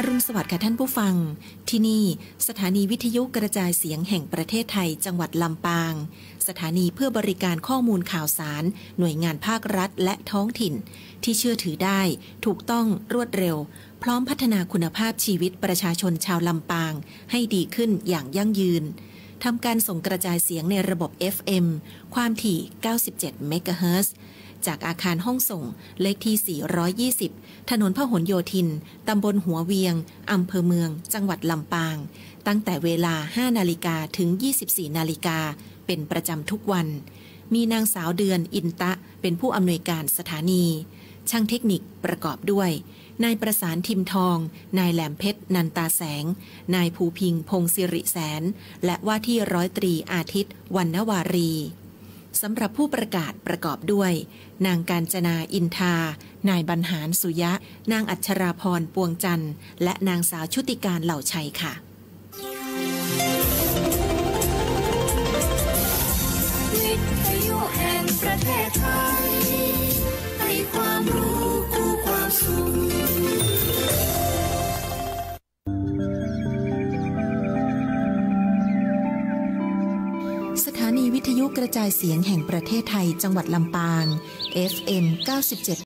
รุณสวัสดิ์ค่ะท่านผู้ฟังที่นี่สถานีวิทยุกระจายเสียงแห่งประเทศไทยจังหวัดลำปางสถานีเพื่อบริการข้อมูลข่าวสารหน่วยงานภาครัฐและท้องถิ่นที่เชื่อถือได้ถูกต้องรวดเร็วพร้อมพัฒนาคุณภาพชีวิตประชาชนชาวลำปางให้ดีขึ้นอย่างยั่งยืนทำการส่งกระจายเสียงในระบบ FM ความถี่ 97 เมกะเฮิรตซ์จากอาคารห้องส่งเลขที่ 420 ถนนพหลโยธิน ตำบลหัวเวียง อำเภอเมือง จังหวัดลำปาง ตั้งแต่เวลา 5 นาฬิกาถึง 24 นาฬิกา เป็นประจำทุกวัน มีนางสาวเดือนอินตะเป็นผู้อำนวยการสถานี ช่างเทคนิคประกอบด้วย นายประสานทิมทอง นายแหลมเพชรนันตาแสง นายภูพิงพงศิริแสน และว่าที่ร้อยตรีอาทิตย์วรรณวารีสำหรับผู้ประกาศประกอบด้วยนางกาญจนาอินทานายบรรหารสุยะนางอัชราพรปวงจันทร์และนางสาวชุติการเหล่าชัยค่ะวิทยุแห่งประเทศไทยให้ความรู้คู่ความสุขสถานีวิทยุกระจายเสียงแห่งประเทศไทยจังหวัดลำปาง FM 97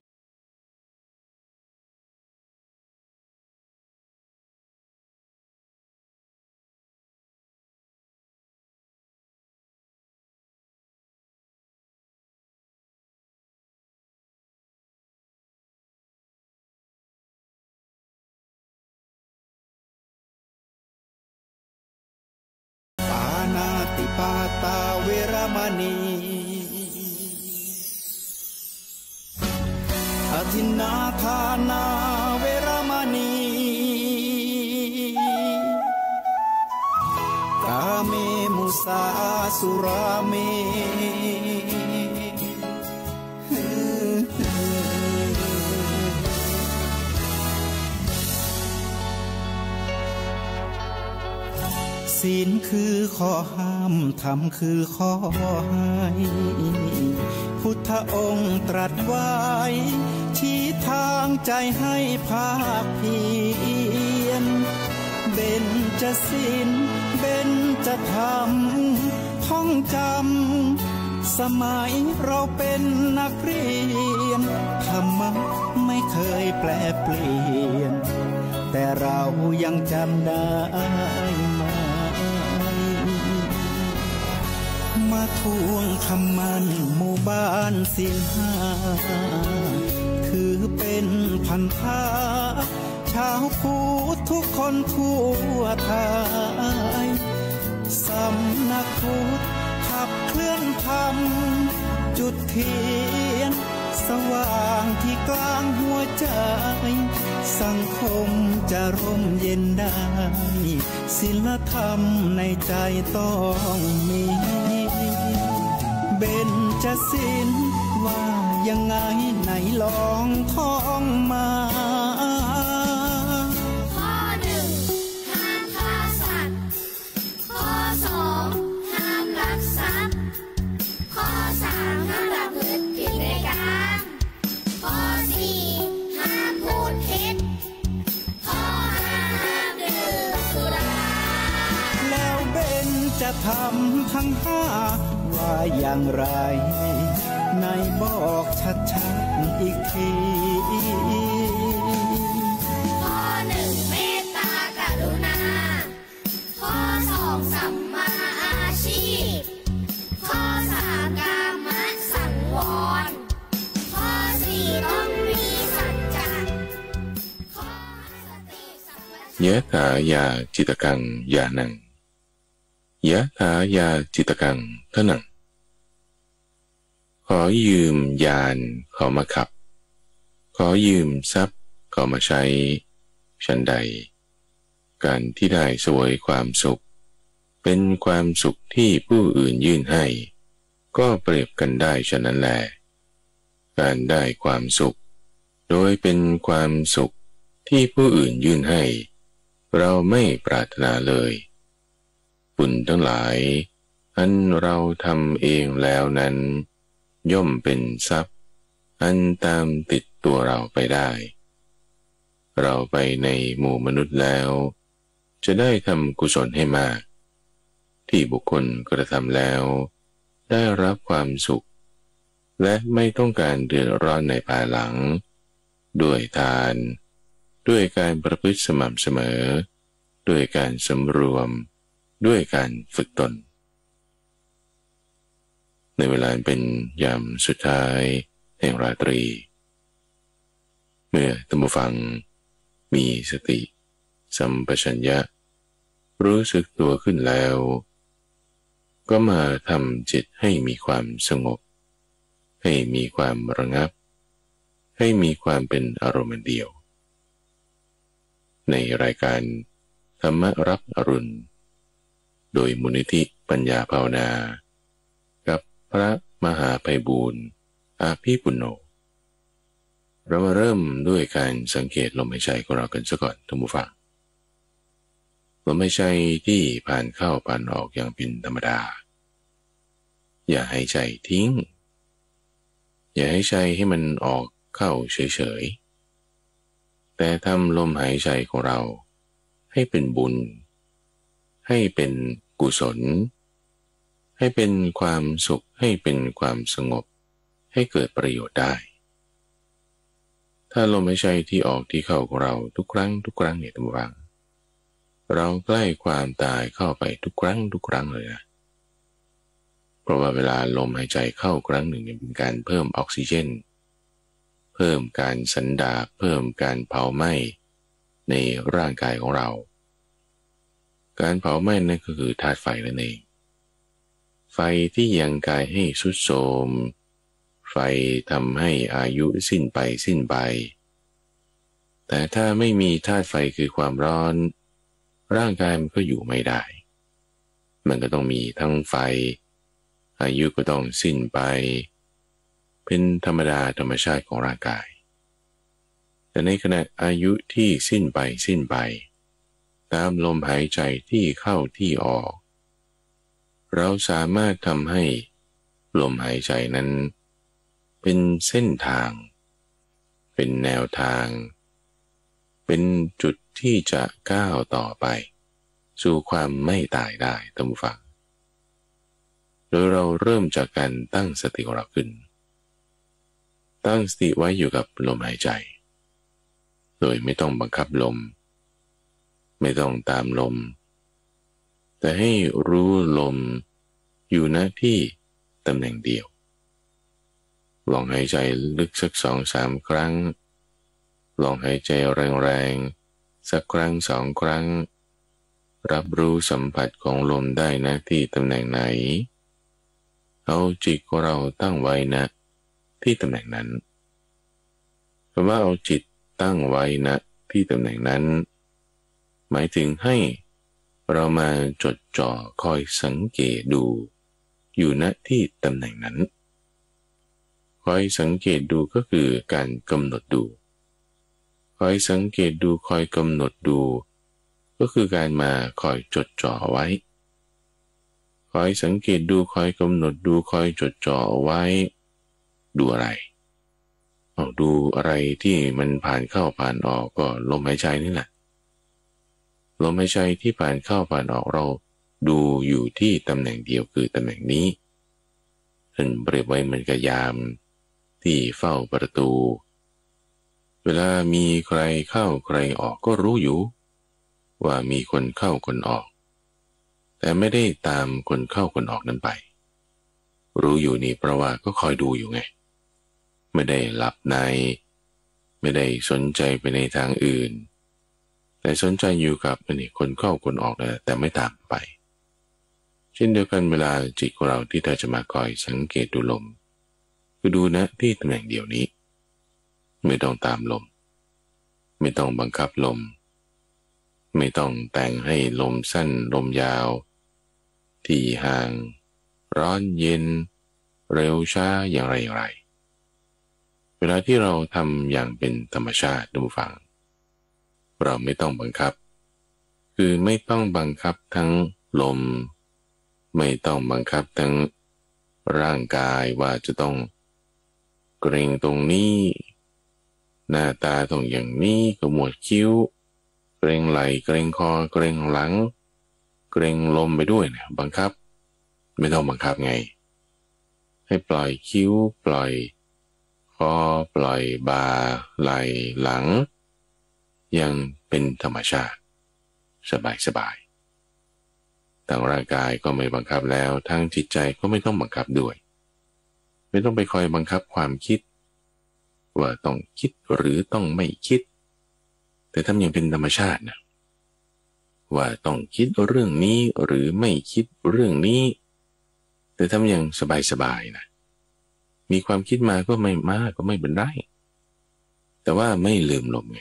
ปาตาเวรมณีอทินนาทานาเวรมณีกาเมมุสาสุราเมศีลคือข้อห้ามธรรมคือข้อให้พุทธองค์ตรัสไว้ชี้ทางใจให้ภาคเพียรเบญจศีลเบญจธรรมท่องจำสมัยเราเป็นนักเรียนธรรมะไม่เคยแปลเปลี่ยนแต่เรายังจำได้มาทวงคำมันหมู่บ้านศีลห้าถือเป็นพันธะชาวพุทธทุกคนทั่วไทยสำนักพุทธขับเคลื่อนธรรมจุดเทียนสว่างที่กลางหัวใจสังคมจะร่มเย็นได้ศีลธรรมในใจต้องมีเบญจศีลว่ายังไงไหนลองท่องมาข้อหนึ่งห้ามฆ่าสัตว์ข้อสองห้ามลักทรัพย์ข้อสามห้ามประพฤติผิดในกามข้อสี่ห้ามพูดเท็จข้อห้าห้ามดื่มสุราแล้วเบญจะทำทั้งห้าว่าอย่างไรในบอกชัดๆอีกทีข้อหนึ่งเมตตากรุณาข้อสองสัมมาอาชีพข้อสามกามสังวรข้อสี่ต้องมีสัจจะข้อสติสัมปชัญญะยะถายาจิตกังยานังยะถายาจิตกังทนังขอยืมยานเขามาขับขอยืมทรัพย์เขามาใช้ฉันใดการที่ได้เสวยความสุขเป็นความสุขที่ผู้อื่นยื่นให้ก็เปรียบกันได้ฉะนั้นแลการได้ความสุขโดยเป็นความสุขที่ผู้อื่นยื่นให้เราไม่ปรารถนาเลยบุญทั้งหลายอันเราทำเองแล้วนั้นย่อมเป็นทรัพย์อันตามติดตัวเราไปได้ เราไปในหมู่มนุษย์แล้วจะได้ทำกุศลให้มากที่บุคคลกระทำแล้วได้รับความสุขและไม่ต้องการเดือดร้อนในภายหลังด้วยทานด้วยการประพฤติสม่ำเสมอด้วยการสำรวมด้วยการฝึกตนในเวลาเป็นยามสุดท้ายแห่งราตรีเมื่อท่านผู้ฟังมีสติสัมปชัญญะรู้สึกตัวขึ้นแล้วก็มาทำจิตให้มีความสงบให้มีความระงับให้มีความเป็นอารมณ์เดียวในรายการธรรมรับอรุณโดยมูลนิธิปัญญาภาวนากับพระมหาไพบูลย์อาภีปุณโญเรามาเริ่มด้วยการสังเกตลมหายใจของเรากันซะก่อนท่านผู้ฟังลมหายใจที่ผ่านเข้าผ่านออกอย่างเป็นธรรมดาอย่าให้ใจทิ้งอย่าให้ใจให้มันออกเข้าเฉยๆแต่ทำลมหายใจของเราให้เป็นบุญให้เป็นกุศลให้เป็นความสุขให้เป็นความสงบให้เกิดประโยชน์ได้ถ้าลมหายใจที่ออกที่เข้าของเราทุกครั้งเนี่ยท่านผู้ฟังเราใกล้ความตายเข้าไปทุกครั้งเลยนะเพราะว่าเวลาลมหายใจเข้าครั้งหนึ่งเป็นการเพิ่มออกซิเจนเพิ่มการสันดาปเพิ่มการเผาไหม้ในร่างกายของเราการเผาไหม้นั่นก็คือธาตุไฟนั่นเองไฟที่ยังกายให้ทรุดโทรมไฟทำให้อายุสิ้นไปแต่ถ้าไม่มีธาตุไฟคือความร้อนร่างกายมันก็อยู่ไม่ได้มันก็ต้องมีทั้งไฟอายุก็ต้องสิ้นไปเป็นธรรมดาธรรมชาติของร่างกายแต่ในขณะอายุที่สิ้นไปตามลมหายใจที่เข้าที่ออกเราสามารถทำให้ลมหายใจนั้นเป็นเส้นทางเป็นแนวทางเป็นจุดที่จะก้าวต่อไปสู่ความไม่ตายได้ท่านผู้ฟังโดยเราเริ่มจากการตั้งสติของเราขึ้นตั้งสติไว้อยู่กับลมหายใจโดยไม่ต้องบังคับลมไม่ต้องตามลมแต่ให้รู้ลมอยู่ณที่ตำแหน่งเดียวลองหายใจลึกสัก 2-3 ครั้งลองหายใจแรงๆสักครั้ง2 ครั้งรับรู้สัมผัสของลมได้ณที่ตำแหน่งไหนเอาจิตของเราตั้งไว้ณที่ตำแหน่งนั้นคำว่าเอาจิตตั้งไว้ณที่ตำแหน่งนั้นหมายถึงให้เรามาจดจ่อคอยสังเกตดูอยู่ณที่ตำแหน่งนั้นคอยสังเกตดูก็คือการกำหนดดูคอยสังเกตดูคอยกำหนดดูก็คือการมาคอยจดจ่อไว้คอยสังเกตดูคอยกำหนดดูคอยจดจ่อไว้ดูอะไรดูอะไรที่มันผ่านเข้าผ่านออกก็ลมหายใจนี่แหละลมหายใจที่ผ่านเข้าผ่านออกเราดูอยู่ที่ตำแหน่งเดียวคือตำแหน่งนี้ท่านเปรียบไว้เหมือนกับยามที่เฝ้าประตูเวลามีใครเข้าใครออกก็รู้อยู่ว่ามีคนเข้าคนออกแต่ไม่ได้ตามคนเข้าคนออกนั้นไปรู้อยู่นี่เพราะว่าก็คอยดูอยู่ไงไม่ได้หลับในไม่ได้สนใจไปในทางอื่นแต่สนใจอยู่กับนี่คนเข้าคนออกนะแต่ไม่ตามไปเช่นเดียวกันเวลาจิตของเราที่จะมาคอยสังเกตดูลมคือดูนะที่ตำแหน่งเดียวนี้ไม่ต้องตามลมไม่ต้องบังคับลมไม่ต้องแต่งให้ลมสั้นลมยาวที่ห่างร้อนเย็นเร็วช้าอย่างไรเวลาที่เราทำอย่างเป็นธรรมชาติดูฟังเราไม่ต้องบังคับคือไม่ต้องบังคับทั้งลมไม่ต้องบังคับทั้งร่างกายว่าจะต้องเกร็งตรงนี้ หน้าตาต้องอย่างนี้ขมวดคิ้วเกรงไหล่เกรงคอเกรงหลังเกรงลมไปด้วยเนี่ยบังคับไม่ต้องบังคับไงให้ปล่อยคิ้วปล่อยคอปล่อยบ่าไหล่หลังยังเป็นธรรมชาติสบายๆทางร่างกายก็ไม่บังคับแล้วทางจิตใจก็ไม่ต้องบังคับด้วยไม่ต้องไปคอยบังคับความคิดว่าต้องคิดหรือต้องไม่คิดแต่ทำอย่างเป็นธรรมชาตินะว่าต้องคิดเรื่องนี้หรือไม่คิดเรื่องนี้แต่ทำอย่างสบายๆนะมีความคิดมาก็ไม่มากก็ไม่เป็นไรแต่ว่าไม่ลืมลมไง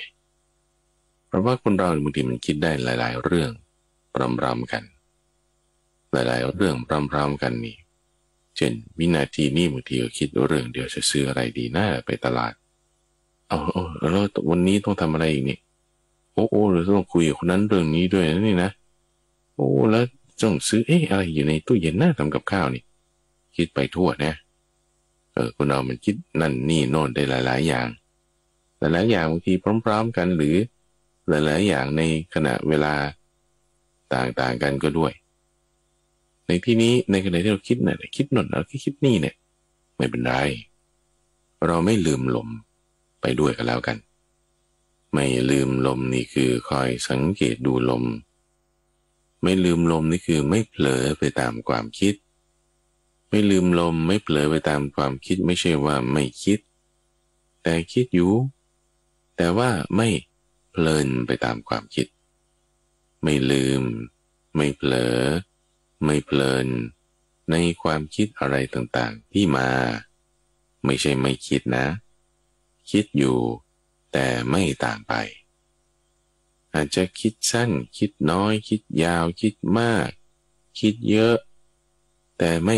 เพราะว่าคนเราบางทีมันคิดได้หลายๆเรื่องพร้อมๆกันหลายๆเรื่องพร้อมๆกันนี่เช่นวินาทีนี้บางทีก็คิดเรื่องเดียวจะซื้ออะไรดีน่าไปตลาดแล้ววันนี้ต้องทำอะไรอีกนี่โอ้เราต้องคุยกับคนนั้นเรื่องนี้ด้วยนี่นะแล้วต้องซื้ออะไรอยู่ในตู้เย็นน่าทำกับข้าวนี่คิดไปทั่วนะคนเรามันคิดนั่นนี่โน่นได้หลายๆอย่างหลายๆอย่างบางทีพร้อมๆกันหรือหลายๆอย่างในขณะเวลาต่างๆกันก็ด้วยในที่นี้ในขณะที่เราคิดน่ะคิดโน่นแล้วคิดนี่เนี่ยไม่เป็นไรเราไม่ลืมลมไปด้วยกันแล้วกันไม่ลืมลมนี่คือคอยสังเกตดูลมไม่ลืมลมนี่คือไม่เผลอไปตามความคิดไม่ลืมลมไม่เผลอไปตามความคิดไม่ใช่ว่าไม่คิดแต่คิดอยู่แต่ว่าไม่เพลินไปตามความคิดไม่ลืมไม่เผลอไม่เพลินในความคิดอะไรต่างๆที่มาไม่ใช่ไม่คิดนะคิดอยู่แต่ไม่ตามไปอาจจะคิดสั้นคิดน้อยคิดยาวคิดมากคิดเยอะแต่ไม่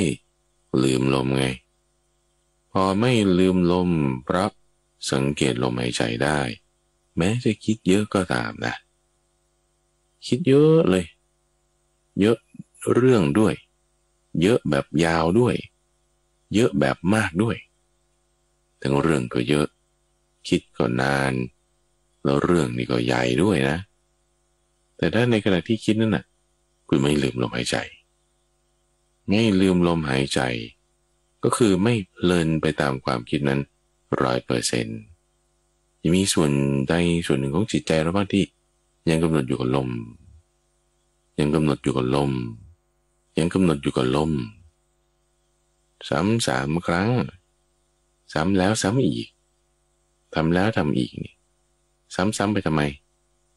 ลืมลมไงพอไม่ลืมลมเพราะสังเกตลมหายใจได้แม้จะคิดเยอะก็ตามนะคิดเยอะเลยเยอะเรื่องด้วยเยอะแบบยาวด้วยเยอะแบบมากด้วยทั้งเรื่องก็เยอะคิดก็นานแล้วเรื่องนี้ก็ใหญ่ด้วยนะแต่ถ้าในขณะที่คิดนั่นน่ะคุณไม่ลืมลมหายใจไม่ลืมลมหายใจก็คือไม่เพลินไปตามความคิดนั้น 100%จะมีส่วนใดส่วนหนึ่งของจิตใจเราบ้างที่ยังกำหนดอยู่กับลมยังกำหนดอยู่กับลมยังกำหนดอยู่กับลมซ้ำ3 ครั้งซ้ำแล้วซ้ำอีกทำแล้วทำอีกนี่ซ้ำๆไปทำไม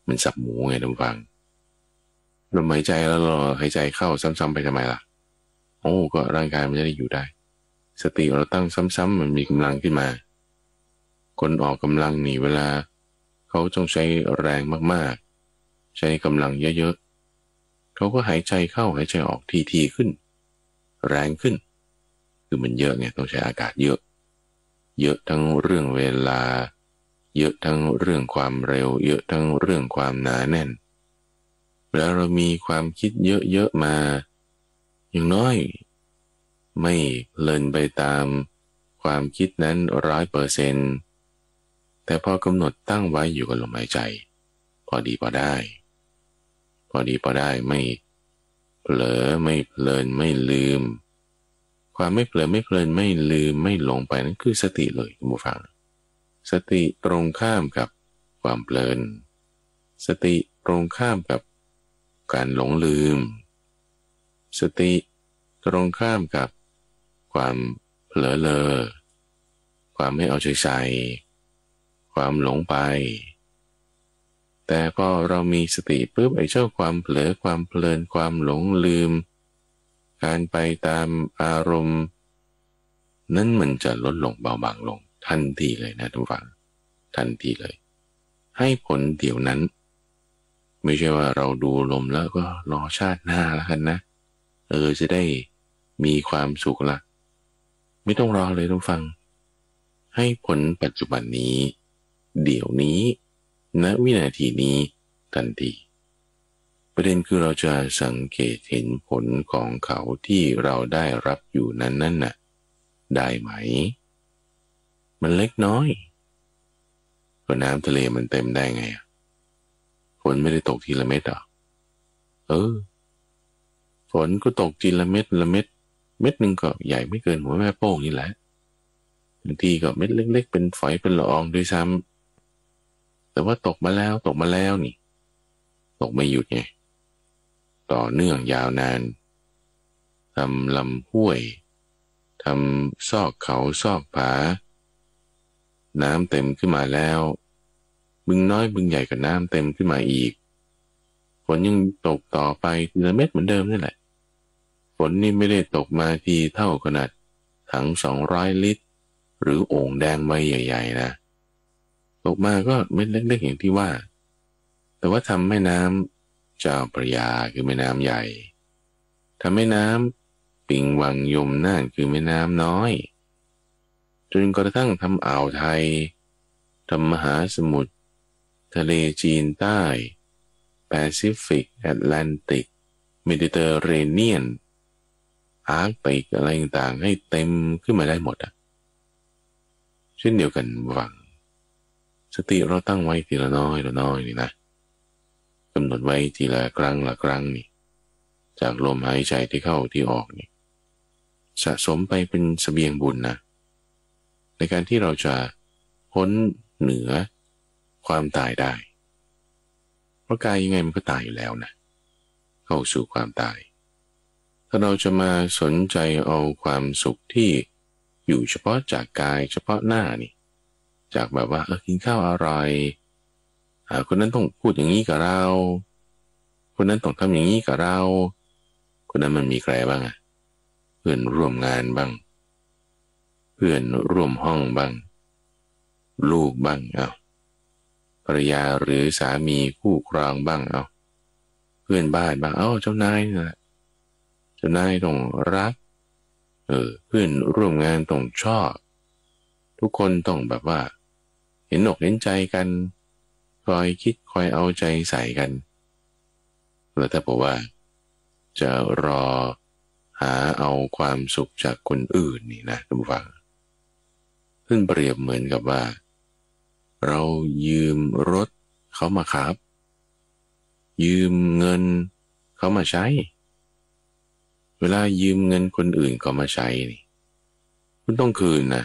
มันสับหมูไงท่านฟังลมหายใจแล้วเราหายใจเข้าซ้ำๆไปทำไมล่ะก็ร่างกายมันจะได้อยู่ได้สติเราตั้งซ้ำๆมันมีกำลังขึ้นมาคนออกกำลังนี่เวลาเขาต้องใช้แรงมากๆใช้กำลังเยอะๆเขาก็หายใจเข้าหายใจออกทีๆขึ้นแรงขึ้นคือมันเยอะไงต้องใช้อากาศเยอะทั้งเรื่องเวลาเยอะทั้งเรื่องความเร็วเยอะทั้งเรื่องความหนาแน่นแล้วเรามีความคิดเยอะๆมาอย่างน้อยไม่เพลินไปตามความคิดนั้น 100%แต่พอกำหนดตั้งไว้อยู่กับลมหายใจพอดีพอได้ไม่เผลอไม่เพลินไม่ลืมความไม่เผลอไม่เพลินไม่ลืมไม่หลงไปนั่นคือสติเลยท่านผู้ฟังสติตรงข้ามกับความเพลินสติตรงข้ามกับการหลงลืมสติตรงข้ามกับความเผลอเลอความไม่เอาใจใส่ความหลงไปแต่พอเรามีสติปุ๊บไอ้เจ้าความเผลอความเพลินความหลงลืมการไปตามอารมณ์นั้นมันจะลดลงเบาบางลงทันทีเลยนะทุกฝั่งทันทีเลยให้ผลเดี๋ยวนั้นไม่ใช่ว่าเราดูลมแล้วก็รอชาติหน้าแล้วกันนะจะได้มีความสุขละไม่ต้องรอเลยทุกฝั่งให้ผลปัจจุบันนี้เดี๋ยวนี้ณวินาทีนี้ทันทีประเด็นคือเราจะสังเกตเห็นผลของเขาที่เราได้รับอยู่นั้นน่ะได้ไหมมันเล็กน้อย ก็น้ำทะเลมันเต็มได้ไงฝนไม่ได้ตกทีละเม็ดหรอฝนก็ตกทีละเม็ดละเม็ดเม็ดหนึ่งก็ใหญ่ไม่เกินหัวแม่โป้งนี่แหละบางทีก็เม็ดเล็กๆเป็นฝอยเป็นละอองด้วยซ้ำแต่ว่าตกมาแล้วนี่ตกไม่หยุดไงต่อเนื่องยาวนานทำลำห้วยทำซอกเขาซอกผาน้ำเต็มขึ้นมาแล้วบึงน้อยบึงใหญ่กับน้ำเต็มขึ้นมาอีกฝนยังตกต่อไปทีละเม็ดเหมือนเดิมนี่แหละฝนนี่ไม่ได้ตกมาทีเท่าขนาดถัง200 ลิตรหรือโอ่งแดงใบใหญ่ๆนะตกมาก็เม็ดเล็กๆอย่างที่ว่าแต่ว่าทำแม่น้ำเจ้าพระยาคือแม่น้ำใหญ่ทำแม่น้ำปิงวังยมน่านคือแม่น้ำน้อยจนกระทั่งทำอ่าวไทยทำมหาสมุทรทะเลจีนใต้แปซิฟิกแอตแลนติกเมดิเตอร์เรเนียนอาร์กติกอะไรต่างๆให้เต็มขึ้นมาได้หมดเช่นเดียวกันวังสติเราตั้งไว้ทีละน้อยนี่นะกำหนดไว้ทีละครั้งนี่จากลมหายใจที่เข้าที่ออกนี่สะสมไปเป็นเสบียงบุญนะในการที่เราจะพ้นเหนือความตายได้เพราะกายยังไงมันก็ตายอยู่แล้วนะเข้าสู่ความตายถ้าเราจะมาสนใจเอาความสุขที่อยู่เฉพาะจากกายเฉพาะหน้านี่จากแบบว่ากินข้าวอร่อยคนนั้นต้องพูดอย่างนี้กับเราคนนั้นต้องทำอย่างนี้กับเราคนนั้นมันมีใครบ้างเพื่อนร่วมงานบ้างเพื่อนร่วมห้องบ้างลูกบ้างภรรยาหรือสามีคู่ครองบ้างเพื่อนบ้านบ้างเจ้านายนะเจ้านายต้องรักเพื่อนร่วมงานต้องชอบทุกคนต้องแบบว่าเห็นอกเห็นใจกันคอยคิดคอยเอาใจใส่กันแล้วถ้าบอกว่าจะรอหาเอาความสุขจากคนอื่นนี่นะท่านผู้ฟังซึ่งเปรียบเหมือนกับว่าเรายืมรถเขามาขับยืมเงินเขามาใช้เวลายืมเงินคนอื่นเขามาใช้นี่คุณต้องคืนนะ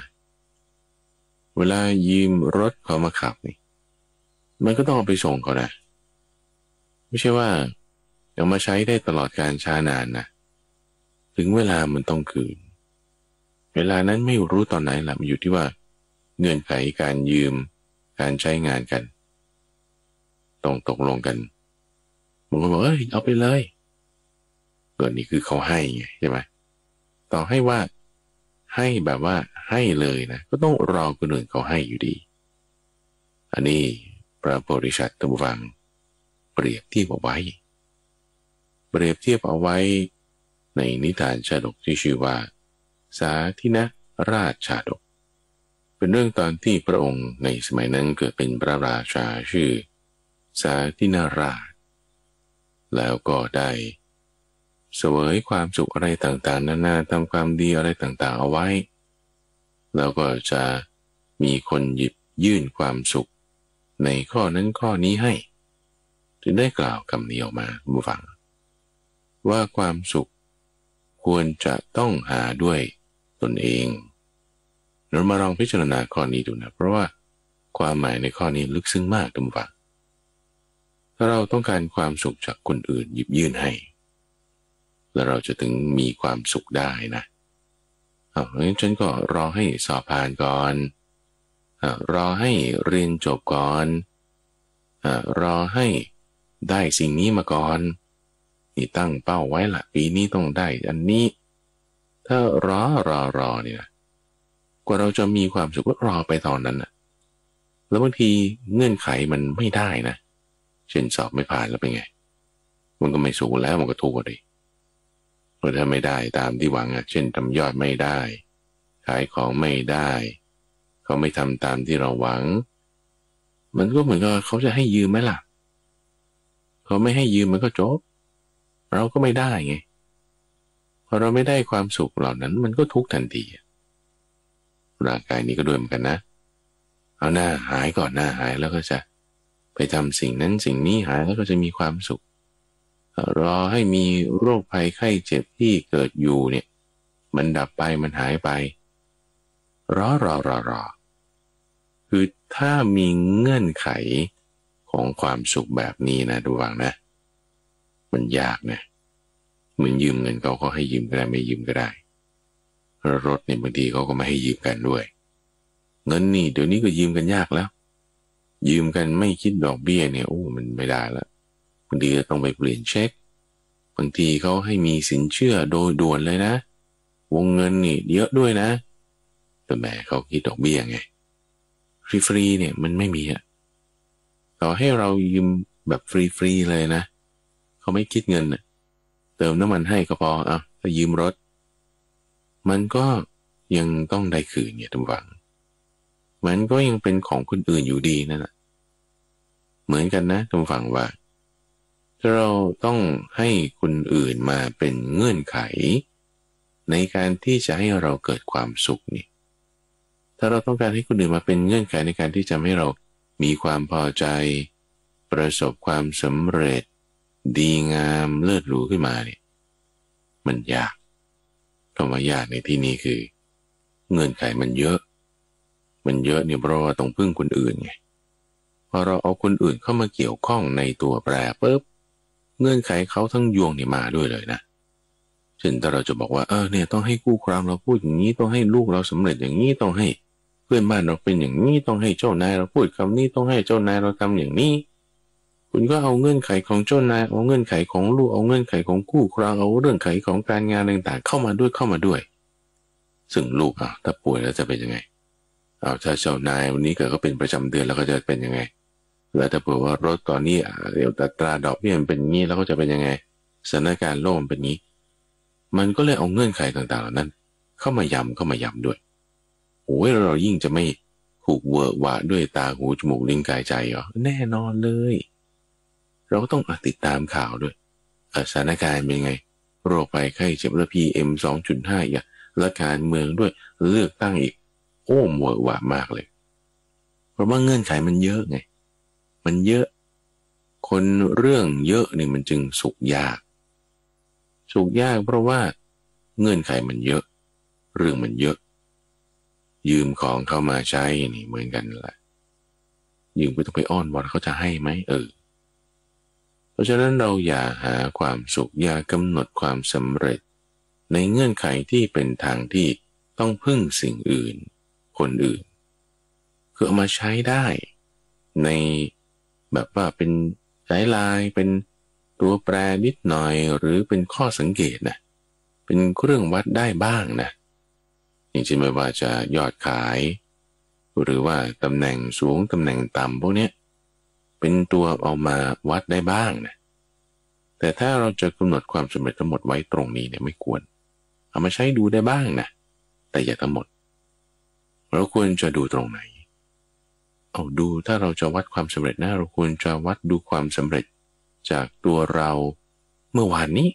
เวลายืมรถเขามาขับนี่มันก็ต้องเอาไปส่งเขานะไม่ใช่ว่าเอามาใช้ได้ตลอดการช้านานนะถึงเวลามันต้องคืนเวลานั้นไม่รู้ตอนไหนล่ะมันอยู่ที่ว่าเงื่อนไขการยืมการใช้งานกันต้องตกลงกันบางคนบอกเอาไปเลยนี่คือเขาให้ไงใช่ไหมต่อให้ว่าให้แบบว่าให้เลยนะก็ต้องรอคนอื่นเขาให้อยู่ดีอันนี้พระโพธิสัตว์ท่านผู้ฟังเปรียบเทียบเอาไว้ในนิทานชาดกที่ชื่อว่าสาธินราชชาดกเป็นเรื่องตอนที่พระองค์ในสมัยนั้นเกิดเป็นพระราชาชื่อสาธินราชแล้วก็ได้เสวยความสุขอะไรต่างๆนานาทำความดีอะไรต่างๆเอาไว้แล้วก็จะมีคนหยิบยื่นความสุขในข้อนั้นข้อนี้ให้จึงได้กล่าวคำนี้ออกมาผู้ฟังว่าความสุขควรจะต้องหาด้วยตนเองเรามาลองพิจารณาข้อนี้ดูนะเพราะว่าความหมายในข้อนี้ลึกซึ้งมากท่านผู้ฟังถ้าเราต้องการความสุขจากคนอื่นหยิบยื่นให้แล้วเราจะถึงมีความสุขได้นะงั้นฉันก็รอให้สอบผ่านก่อนรอให้เรียนจบก่อนรอให้ได้สิ่งนี้มาก่อนนี่ตั้งเป้าไว้ละปีนี้ต้องได้อันนี้ถ้ารอเนี่ยกว่าเราจะมีความสุขก็รอไปตอนนั้นนะแล้วบางทีเงื่อนไขมันไม่ได้นะเช่นสอบไม่ผ่านแล้วเป็นไงมันก็ไม่สู้แล้วมันก็ทุกข์เลยเพราะถ้าไม่ได้ตามที่หวังเช่นทำยอดไม่ได้ขายของไม่ได้เขาไม่ทำตามที่เราหวังมันก็เหมือนกับเขาจะให้ยืมไหมล่ะเขาไม่ให้ยืมมันก็จบเราก็ไม่ได้ไงพอเราไม่ได้ความสุขเหล่านั้นมันก็ทุกข์ทันทีร่างกายนี้ก็ด้วยเหมือนกันนะ เอาหน้าหายก่อนหน้าหายแล้วก็จะไปทำสิ่งนั้นสิ่งนี้หายแล้วก็จะมีความสุขรอให้มีโรคภัยไข้เจ็บที่เกิดอยู่เนี่ยมันดับไปมันหายไปรอคือถ้ามีเงื่อนไขของความสุขแบบนี้นะระวังนะมันยากนะเหมือนยืมเงินเขาก็ให้ยืมก็ได้ไม่ยืมก็ได้รถเนี่ยบางทีเขาก็ไม่ให้ยืมกันด้วยเงินนี่เดี๋ยวนี้ก็ยืมกันยากแล้วยืมกันไม่คิดดอกเบี้ยเนี่ยโอ้มันไม่ได้ละบางทีจะต้องไปเปลี่ยนเช็คบางทีเขาให้มีสินเชื่อโดยด่วนเลยนะวงเงินนี่เยอะด้วยนะแต่แหมเขาคิดดอกเบี้ยไงฟรีเนี่ยมันไม่มีอะต่อให้เรายืมแบบฟรีเลยนะเขาไม่คิดเงินนะเติมน้ำมันให้ก็พอถ้ายืมรถมันก็ยังต้องได้คืนเนี่ยทุกฝังมันก็ยังเป็นของคนอื่นอยู่ดีนั่นแหละเหมือนกันนะทุกฝังว่าเราต้องให้คนอื่นมาเป็นเงื่อนไขในการที่จะให้เราเกิดความสุขนี่ถ้าเราต้องการให้คนอื่นมาเป็นเงื่อนไขในการที่จะให้เรามีความพอใจประสบความสำเร็จดีงามเลิศหรูขึ้นมาเนี่ยมันยากคำว่ายากในที่นี้คือเงื่อนไขมันเยอะเนี่ยเพราะว่าต้องพึ่งคนอื่นไงพอเราเอาคนอื่นเข้ามาเกี่ยวข้องในตัวแปรปุ๊บเงื่อนไขเขาทั้งยวงนี่มาด้วยเลยนะเช่นถ้าเราจะบอกว่าเนี่ยต้องให้คู่ครองเราพูดอย่างนี้ต้องให้ลูกเราสำเร็จอย่างนี้ต้องให้เพื่อนบ้านเราเป็นอย่างนี้ต้องให้เจ้านายเราพูดคำนี้ต้องให้เจ้านายเราทำอย่างนี้คุณก็เอาเงื่อนไขของเจ้านายเอาเงื่อนไขของลูกเอาเงื่อนไขของคู่ครองเอาเรื่องไขของการงานต่างๆเข้ามาด้วยซึ่งลูกถ้าป่วยแล้วจะเป็นยังไงถ้าเจ้านายวันนี้เกิดเขาเป็นประจำเดือนแล้วก็จะเป็นยังไงแล้วถ้าเผื่อว่ารถตอนนี้เดี๋ยวอัตราดอกเบี้ยมันเป็นงี้แล้วก็จะเป็นยังไงสถานการณ์โลกมันเป็นงี้มันก็เลยเอาเงื่อนไขต่างๆเหล่านั้นเข้ามาย้ำด้วยโอ้ยเรายิ่งจะไม่ถูกเวอร์วะด้วยตาหูจมูกลิ้นกายใจเหรอแน่นอนเลยเราก็ต้องติดตามข่าวด้วยสถานการณ์เป็นไงโรคภัยไข้เจ็บและ PM 2.5 อีกและการเมืองด้วยเลือกตั้งอีกโอ้เวอร์วะมากเลยเพราะว่าเงื่อนไขมันเยอะไงมันเยอะคนเรื่องเยอะนี่มันจึงสุขยากเพราะว่าเงื่อนไขมันเยอะเรื่องมันเยอะยืมของเข้ามาใช้นี่เหมือนกันแหละยืมไปต้องไปอ้อนวอนเขาจะให้ไหมเพราะฉะนั้นเราอย่าหาความสุขอย่ากำหนดความสำเร็จในเงื่อนไขที่เป็นทางที่ต้องพึ่งสิ่งอื่นคนอื่นคือเอามาใช้ได้ในแบบว่าเป็นไกด์ไลน์เป็นตัวแปรนิดหน่อยหรือเป็นข้อสังเกตนะเป็นเครื่องวัดได้บ้างนะอย่างเช่นไม่ว่าจะยอดขายหรือว่าตำแหน่งสูงตำแหน่งต่ำพวกนี้เป็นตัวเอามาวัดได้บ้างนะแต่ถ้าเราจะกำหนดความสำเร็จทั้งหมดไว้ตรงนี้เนี่ยไม่ควรเอามาใช้ดูได้บ้างนะแต่อย่าทั้งหมดเราควรจะดูตรงไหนดูถ้าเราจะวัดความสำเร็จนะเราควรจะวัดดูความสำเร็จจากตัวเราเมื่อวานนี้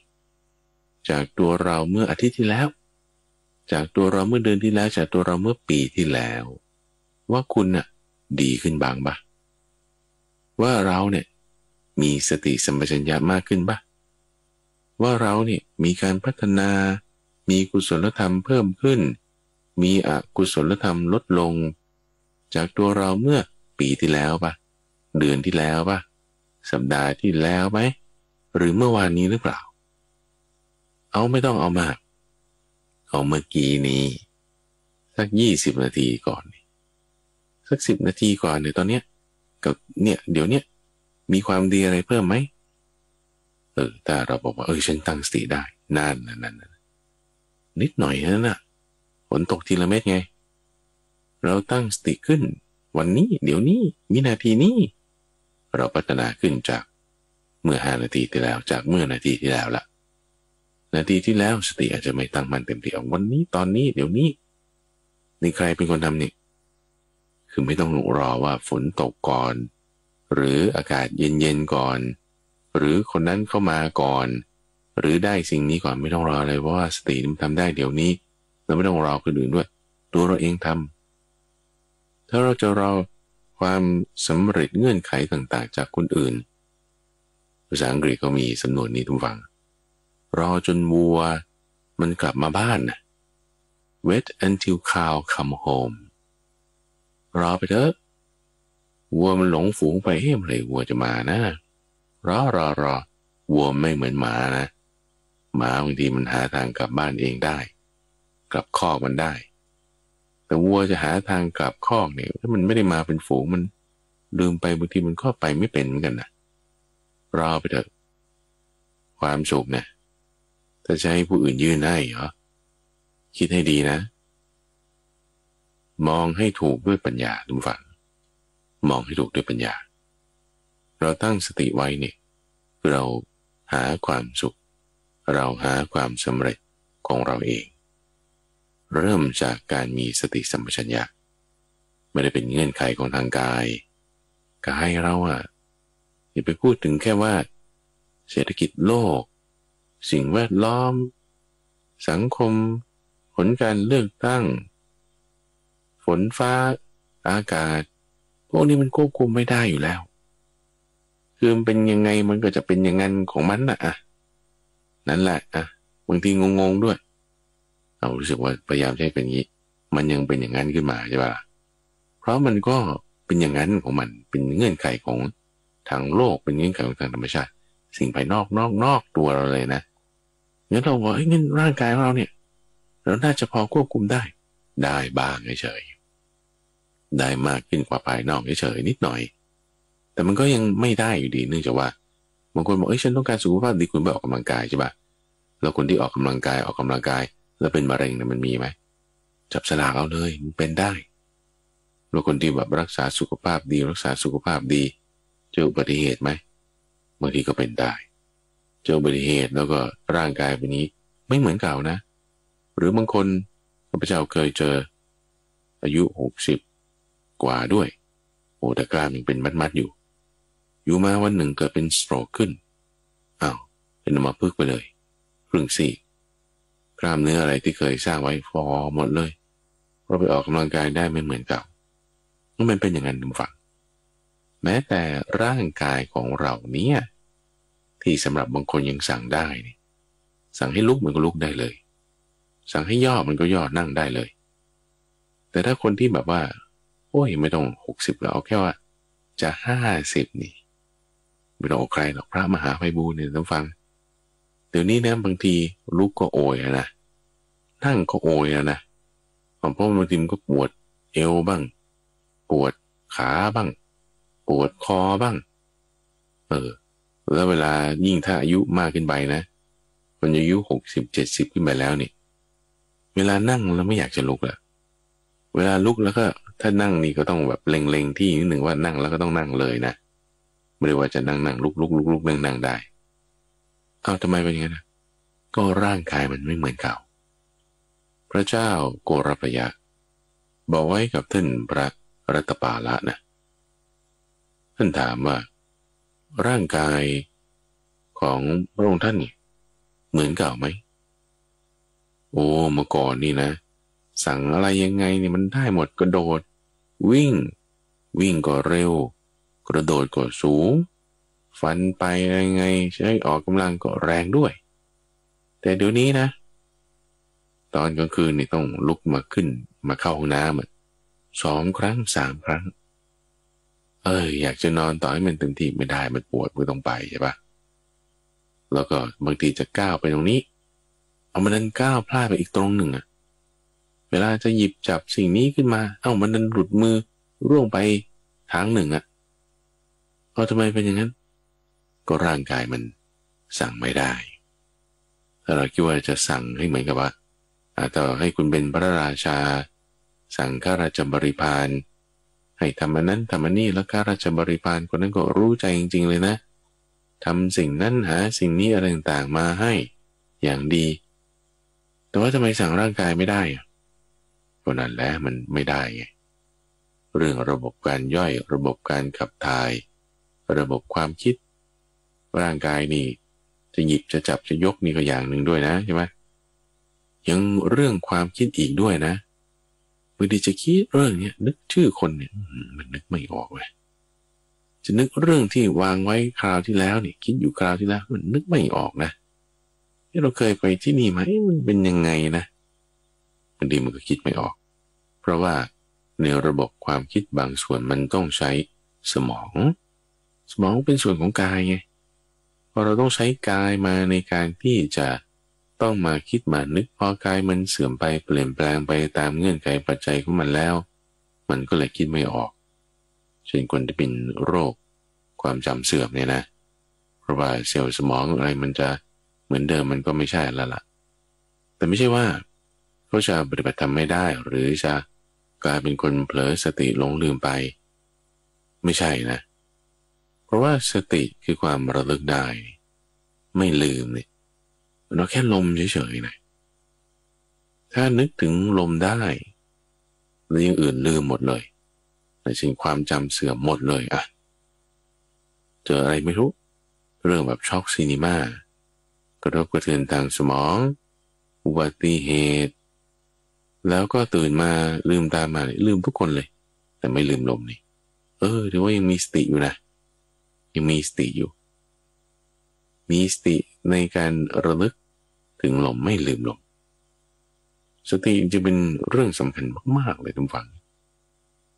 จากตัวเราเมื่ออาทิตย์ที่แล้วจากตัวเราเมื่อเดือนที่แล้วจากตัวเราเมื่อปีที่แล้วว่าคุณน่ะดีขึ้นบ้างปะว่าเราเนี่ยมีสติสัมปชัญญะมากขึ้นปะว่าเราเนี่ยมีการพัฒนามีกุศลธรรมเพิ่มขึ้นมีอกุศลธรรมลดลงจากตัวเราเมื่อปีที่แล้วปะเดือนที่แล้วปะสัปดาห์ที่แล้วไหมหรือเมื่อวานนี้หรือเปล่าไม่ต้องเอามากเอาเมื่อกี้นี้สัก20 นาทีก่อนสัก10 นาทีก่อนเนี่ยตอนเนี้ยกับเนี่ยเดี๋ยวเนี้ยมีความดีอะไรเพิ่มไหมถ้าเราบอกว่าฉันตั้งสติได้นั่นนิดหน่อยนั่นน่ะฝนตกทีละเม็ดไงเราตั้งสติขึ้นวันนี้เดี๋ยวนี้วินาทีนี้เราพัฒนาขึ้นจากเมื่อ5 นาทีที่แล้วจากเมื่อนาทีที่แล้วละนาทีที่แล้วสติอาจจะไม่ตั้งมั่นเต็มที่วันนี้ตอนนี้เดี๋ยวนี้นี่ใครเป็นคนทำนี่คือไม่ต้องรอว่าฝนตกก่อนหรืออากาศเย็นๆก่อนหรือคนนั้นเข้ามาก่อนหรือได้สิ่งนี้ก่อนไม่ต้องรอเลยเพราะว่าสติมันทำได้เดี๋ยวนี้เราไม่ต้องรอคนอื่นด้วยตัวเราเองทำถ้าเราจะรอ ความสำเร็จเงื่อนไขต่างๆจากคนอื่นภาษาอังกฤษก็มีสำนวนนี้ทุกฝังรอจนวัวมันกลับมาบ้านนะ wait until cow come home รอไปเถอะวัวมันหลงฝูงไปเมื่อไหร่วัวจะมานะรอวัวไม่เหมือนหมานะหมาบางทีมันหาทางกลับบ้านเองได้กลับคอกมันได้แต่วัวจะหาทางกลับคอกเนี่ยถ้ามันไม่ได้มาเป็นฝูงมันลืมไปบางทีมันก็ไปไม่เป็นเหมือนกันนะรอไปเถอะความสุขเนี่ยถ้าจะให้ผู้อื่นยื่นให้เหรอคิดให้ดีนะมองให้ถูกด้วยปัญญาทุกฝั่งมองให้ถูกด้วยปัญญาเราตั้งสติไว้เนี่ยเราหาความสุขเราหาความสำเร็จของเราเองเริ่มจากการมีสติสัมปชัญญะไม่ได้เป็นเงื่อนไขของทางกายก็ให้เราอย่าไปพูดถึงแค่ว่าเศรษฐกิจโลกสิ่งแวดล้อมสังคมผลการเลือกตั้งฝนฟ้าอากาศพวกนี้มันควบคุมไม่ได้อยู่แล้วคือมันเป็นยังไงมันก็จะเป็นอย่างนั้นของมันนั่นแหละบางทีงงๆด้วยเรารู้สึกว่าพยายามใช้เป็นอย่างนี้มันยังเป็นอย่างนั้นขึ้นมาใช่ป่ะเพราะมันก็เป็นอย่างนั้นของมันเป็นเงื่อนไขของทางโลกเป็นเงื่อนไขของทางธรรมชาติสิ่งภายนอกตัวเราเลยนะงั้นเราบอกงั้นร่างกายของเราเนี่ยเราน่าจะพอควบคุมได้บ้างเฉยๆได้มากขึ้นกว่าภายนอกเฉยๆนิดหน่อยแต่มันก็ยังไม่ได้อยู่ดีเนื่องจากว่าบางคนบอกฉันต้องการสุขภาพดีคุณไปออกกำลังกายใช่ป่ะแล้วคนที่ออกกำลังกายแล้วเป็นมะเร็งเนี่ยมันมีไหมจับสลากเอาเลยมันเป็นได้แล้วคนที่แบบรักษาสุขภาพดีเจออุบัติเหตุไหมบางทีก็เป็นได้เจออุบัติเหตุแล้วก็ร่างกายแบบนี้ไม่เหมือนเก่านะหรือบางคนข้าพเจ้าเคยเจออายุ60กว่าด้วยแต่กล้ามยังเป็นมัดอยู่มาวันหนึ่งเกิดเป็นสโตรกขึ้นเป็นอัมพฤกษ์ไปเลยครึ่งซีกกล้ามเนื้ออะไรที่เคยสร้างไว้ฟอหมดเลยเราไปออกกำลังกายได้ไม่เหมือนเก่ามันเป็นอย่างนั้นทุกฝั่งแม้แต่ร่างกายของเราเนี่ยที่สำหรับบางคนยังสั่งได้นี่สั่งให้ลุกมันก็ลุกได้เลยสั่งให้ย่อมันก็ย่อนั่งได้เลยแต่ถ้าคนที่แบบว่าไม่ต้อง60แล้วเอาแค่ว่าจะ50นี่ไม่ต้องเอาใครหรอกพระมหาไพบูลย์เนี่ยท่านฟังเดี๋ยวนี้นะบางทีลุกก็โอยนะนั่งก็โอยนะเพราะบางทีมันก็ปวดเอวบ้างปวดขาบ้างปวดคอบ้างแล้วเวลายิ่งถ้าอายุมากขึ้นไปนะมันอายุ60-70ขึ้นไปแล้วนี่เวลานั่งแล้วไม่อยากจะลุกละเวลาลุกแล้วก็ถ้านั่งนี่ก็ต้องแบบเล็งๆที่นิดหนึ่งว่านั่งแล้วก็ต้องนั่งเลยนะไม่ได้ว่าจะนั่งลุกนั่งได้ทำไมเป็นอย่างนั้นก็ร่างกายมันไม่เหมือนเก่าพระเจ้าโกรพยะบอกไว้กับท่านพระรัตปาละนะท่านถามว่าร่างกายของพระองค์ท่านนี่เหมือนเก่าไหมเมื่อก่อนนี่นะสั่งอะไรยังไงนี่มันได้หมดกระโดดวิ่งก็เร็วกระโดดก็สูงฟันไปยังไงใช้ออกกำลังก็แรงด้วยแต่เดี๋ยวนี้นะตอนกลางคืนนี่ต้องลุกมาขึ้นมาเข้าห้องน้ำ2 ครั้ง 3 ครั้งอยากจะนอนต่อให้มันเต็มที่ไม่ได้มันปวดมือต้องไปใช่ปะแล้วก็บางทีจะก้าวไปตรงนี้มันนั้นก้าวพลาดไปอีกตรงหนึ่งเวลาจะหยิบจับสิ่งนี้ขึ้นมามันนั้นหลุดมือร่วงไปทางหนึ่งทำไมเป็นอย่างนั้นก็ร่างกายมันสั่งไม่ได้ถ้าเราคิดว่าจะสั่งให้เหมือนกับว่าต่อให้คุณเป็นพระราชาสั่งข้าราชบริพารให้ทำอันนั้นทำอันนี้แล้วข้าราชบริพารคนนั้นก็รู้ใจจริงๆเลยนะทำสิ่งนั้นหาสิ่งนี้อะไรต่างๆมาให้อย่างดีแต่ว่าทำไมสั่งร่างกายไม่ได้ก็นั่นแหละมันไม่ได้ไงเรื่องระบบการย่อยระบบการขับถ่ายระบบความคิดร่างกายนี่จะหยิบจะจับจะยกนี่ก็อย่างหนึ่งด้วยนะใช่ไหมยังเรื่องความคิดอีกด้วยนะ างทีจะคิดเรื่องนี้นึกชื่อคนเนี่ยมันนึกไม่ออกเลยจะนึกเรื่องที่วางไว้คราวที่แล้วเนี่ยคิดอยู่คราวที่แล้วมันนึกไม่ออกนะที่เราเคยไปที่นี่ไหมมันเป็นยังไงนะบางทีมันก็คิดไม่ออกเพราะว่าในระบบความคิดบางส่วนมันต้องใช้สมองเป็นส่วนของกายไงพอเราต้องใช้กายมาในการที่จะต้องมาคิดมานึกพอกายมันเสื่อมไปเปลี่ยนแปลงไปตามเงื่อนไขปัจจัยของมันแล้วมันก็เลยคิดไม่ออกเช่นคนที่เป็นโรคความจำเสื่อมเนี่ยนะเพราะว่าเซลล์สมองอะไรมันจะเหมือนเดิมมันก็ไม่ใช่แล้วล่ะแต่ไม่ใช่ว่าเขาจะปฏิบัติธรรมไม่ได้หรือจะกลายเป็นคนเผลอสติหลงลืมไปไม่ใช่นะเพราะว่าสติคือความระลึกได้ไม่ลืมเนี่ยเราแค่ลมเฉยๆนะถ้านึกถึงลมได้แล้วอย่างอื่นลืมหมดเลยในเช่นความจำเสื่อมหมดเลยอะเจออะไรไม่รู้เรื่องแบบช็อกซีนีมากระทบกระเทือนทางสมองอุบัติเหตุแล้วก็ตื่นมาลืมตามาลืมทุกคนเลยแต่ไม่ลืมลมนี่ถือว่ายังมีสติอยู่นะยังมีสติอยู่มีสติในการระลึกถึงลมไม่ลืมลมสติจะเป็นเรื่องสำคัญมากๆเลยทุกฝัง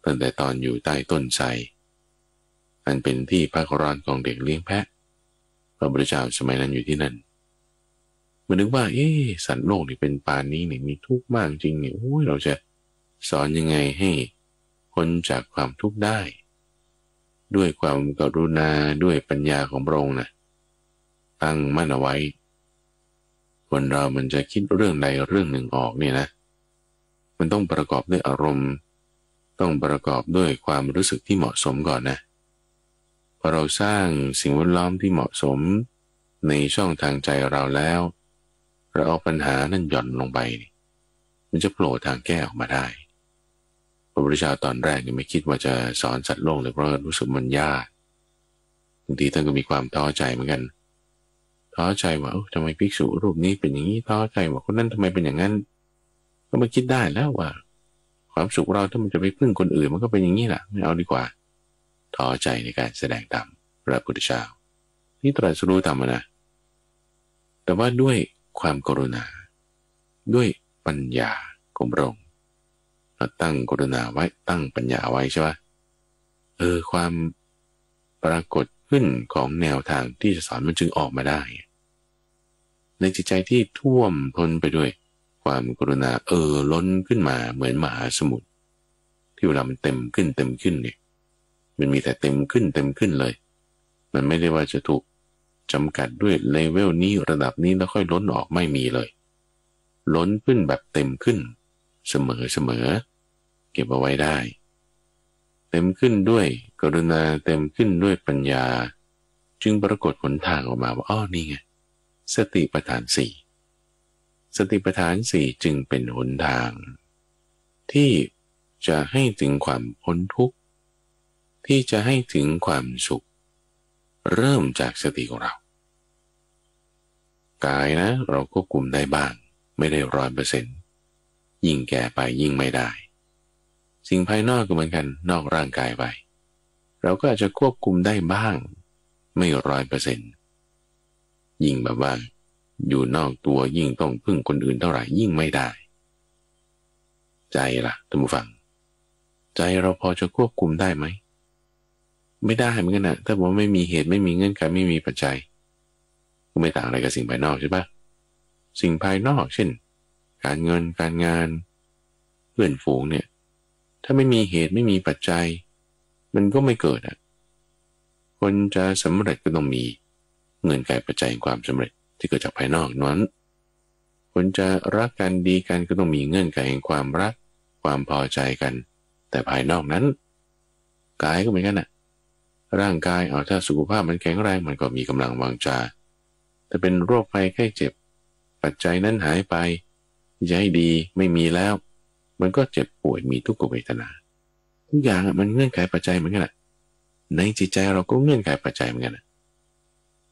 ตั้งแต่ตอนอยู่ใต้ต้นไทรอันเป็นที่พักร้อนของเด็กเลี้ยงแพะพระพุทธเจ้าสมัยนั้นอยู่ที่นั่นมานึกว่าสัตว์โลกนี่เป็นปานนี้เนี่ยมีทุกข์มากจริงเนี่ยเราจะสอนยังไงให้พ้นจากความทุกข์ได้ด้วยความกรุณาด้วยปัญญาของพระองค์นะตั้งมั่นเอาไว้คนเรามันจะคิดเรื่องใดเรื่องหนึ่งออกเนี่ยนะมันต้องประกอบด้วยอารมณ์ต้องประกอบด้วยความรู้สึกที่เหมาะสมก่อนนะพอเราสร้างสิ่งแวดล้อมที่เหมาะสมในช่องทางใจเราแล้วเราเอาปัญหานั่นหย่อนลงไปมันจะโผล่ทางแก้ออกมาได้พระพุทธเจ้าตอนแรกยังไม่คิดว่าจะสอนสัตว์โลกเลยเพราะรู้สึกมันยากบางทีท่านก็มีความท้อใจเหมือนกันท้อใจว่าทำไมภิกษุรูปนี้เป็นอย่างนี้ท้อใจว่าคนนั้นทำไมเป็นอย่างนั้นก็มาคิดได้แล้วว่าความสุขเราถ้ามันจะไปพึ่งคนอื่นมันก็เป็นอย่างนี้แหละไม่เอาดีกว่าท้อใจในการแสดงธรรมพระพุทธเจ้าที่ตรัสรู้ธรรมนะแต่ว่าด้วยความกรุณาด้วยปัญญาของพระองค์ตั้งกรุณาไว้ตั้งปัญญาไว้ใช่ไหมความปรากฏขึ้นของแนวทางที่จะสอนมันจึงออกมาได้ในจิตใจที่ท่วมท้นไปด้วยความกรุณาล้นขึ้นมาเหมือนมหาสมุทรที่เวลามันเต็มขึ้นเนี่ยมันมีแต่เต็มขึ้นเลยมันไม่ได้ว่าจะถูกจำกัดด้วยเลเวลนี้ระดับนี้แล้วค่อยล้นออกไม่มีเลยล้นขึ้นแบบเต็มขึ้นเสมอเก็บเอาไว้ได้เต็มขึ้นด้วยกรุณาเต็มขึ้นด้วยปัญญาจึงปรากฏหนทางออกมาว่านี่ไงสติปัฏฐาน4สติปัฏฐาน4จึงเป็นหนทางที่จะให้ถึงความพ้นทุกข์ที่จะให้ถึงความสุขเริ่มจากสติของเรากายนะเราควบคุมได้บ้างไม่ได้100%ยิ่งแก่ไปยิ่งไม่ได้สิ่งภายนอกก็เหมือนกันนอกร่างกายไปเราก็อาจจะควบคุมได้บ้างไม่100%ยิ่งแบบว่าอยู่นอกตัวยิ่งต้องพึ่งคนอื่นเท่าไหร่ยิ่งไม่ได้ใจล่ะท่านผู้ฟังใจเราพอจะควบคุมได้ไหมไม่ได้เหมือนกันนะถ้าบอกว่าไม่มีเหตุไม่มีเงื่อนไขไม่มีปัจจัยก็ไม่ต่างอะไรกับสิ่งภายนอกใช่ปะสิ่งภายนอกเช่นการเงินการงานเพื่อนฝูงเนี่ยถ้าไม่มีเหตุไม่มีปัจจัยมันก็ไม่เกิดคนจะสำเร็จก็ต้องมีเงื่อนไขปัจจัยความสำเร็จที่เกิดจากภายนอกนั้นคนจะรักกันดีกันก็ต้องมีเงื่อนไขแห่งความรักความพอใจกันแต่ภายนอกนั้นกายก็เหมือนกันร่างกายถ้าสุขภาพมันแข็งแรงมันก็มีกำลังวังชาแต่เป็นโรคภัยไข้เจ็บปัจจัยนั้นหายไปจะให้ดีไม่มีแล้วมันก็เจ็บป่วยมีทุกขเวทนาทุกอย่างมันเงื่อนไขปัจจัยเหมือนกันในจิตใจเราก็เงื่อนไขปัจจัยเหมือนกัน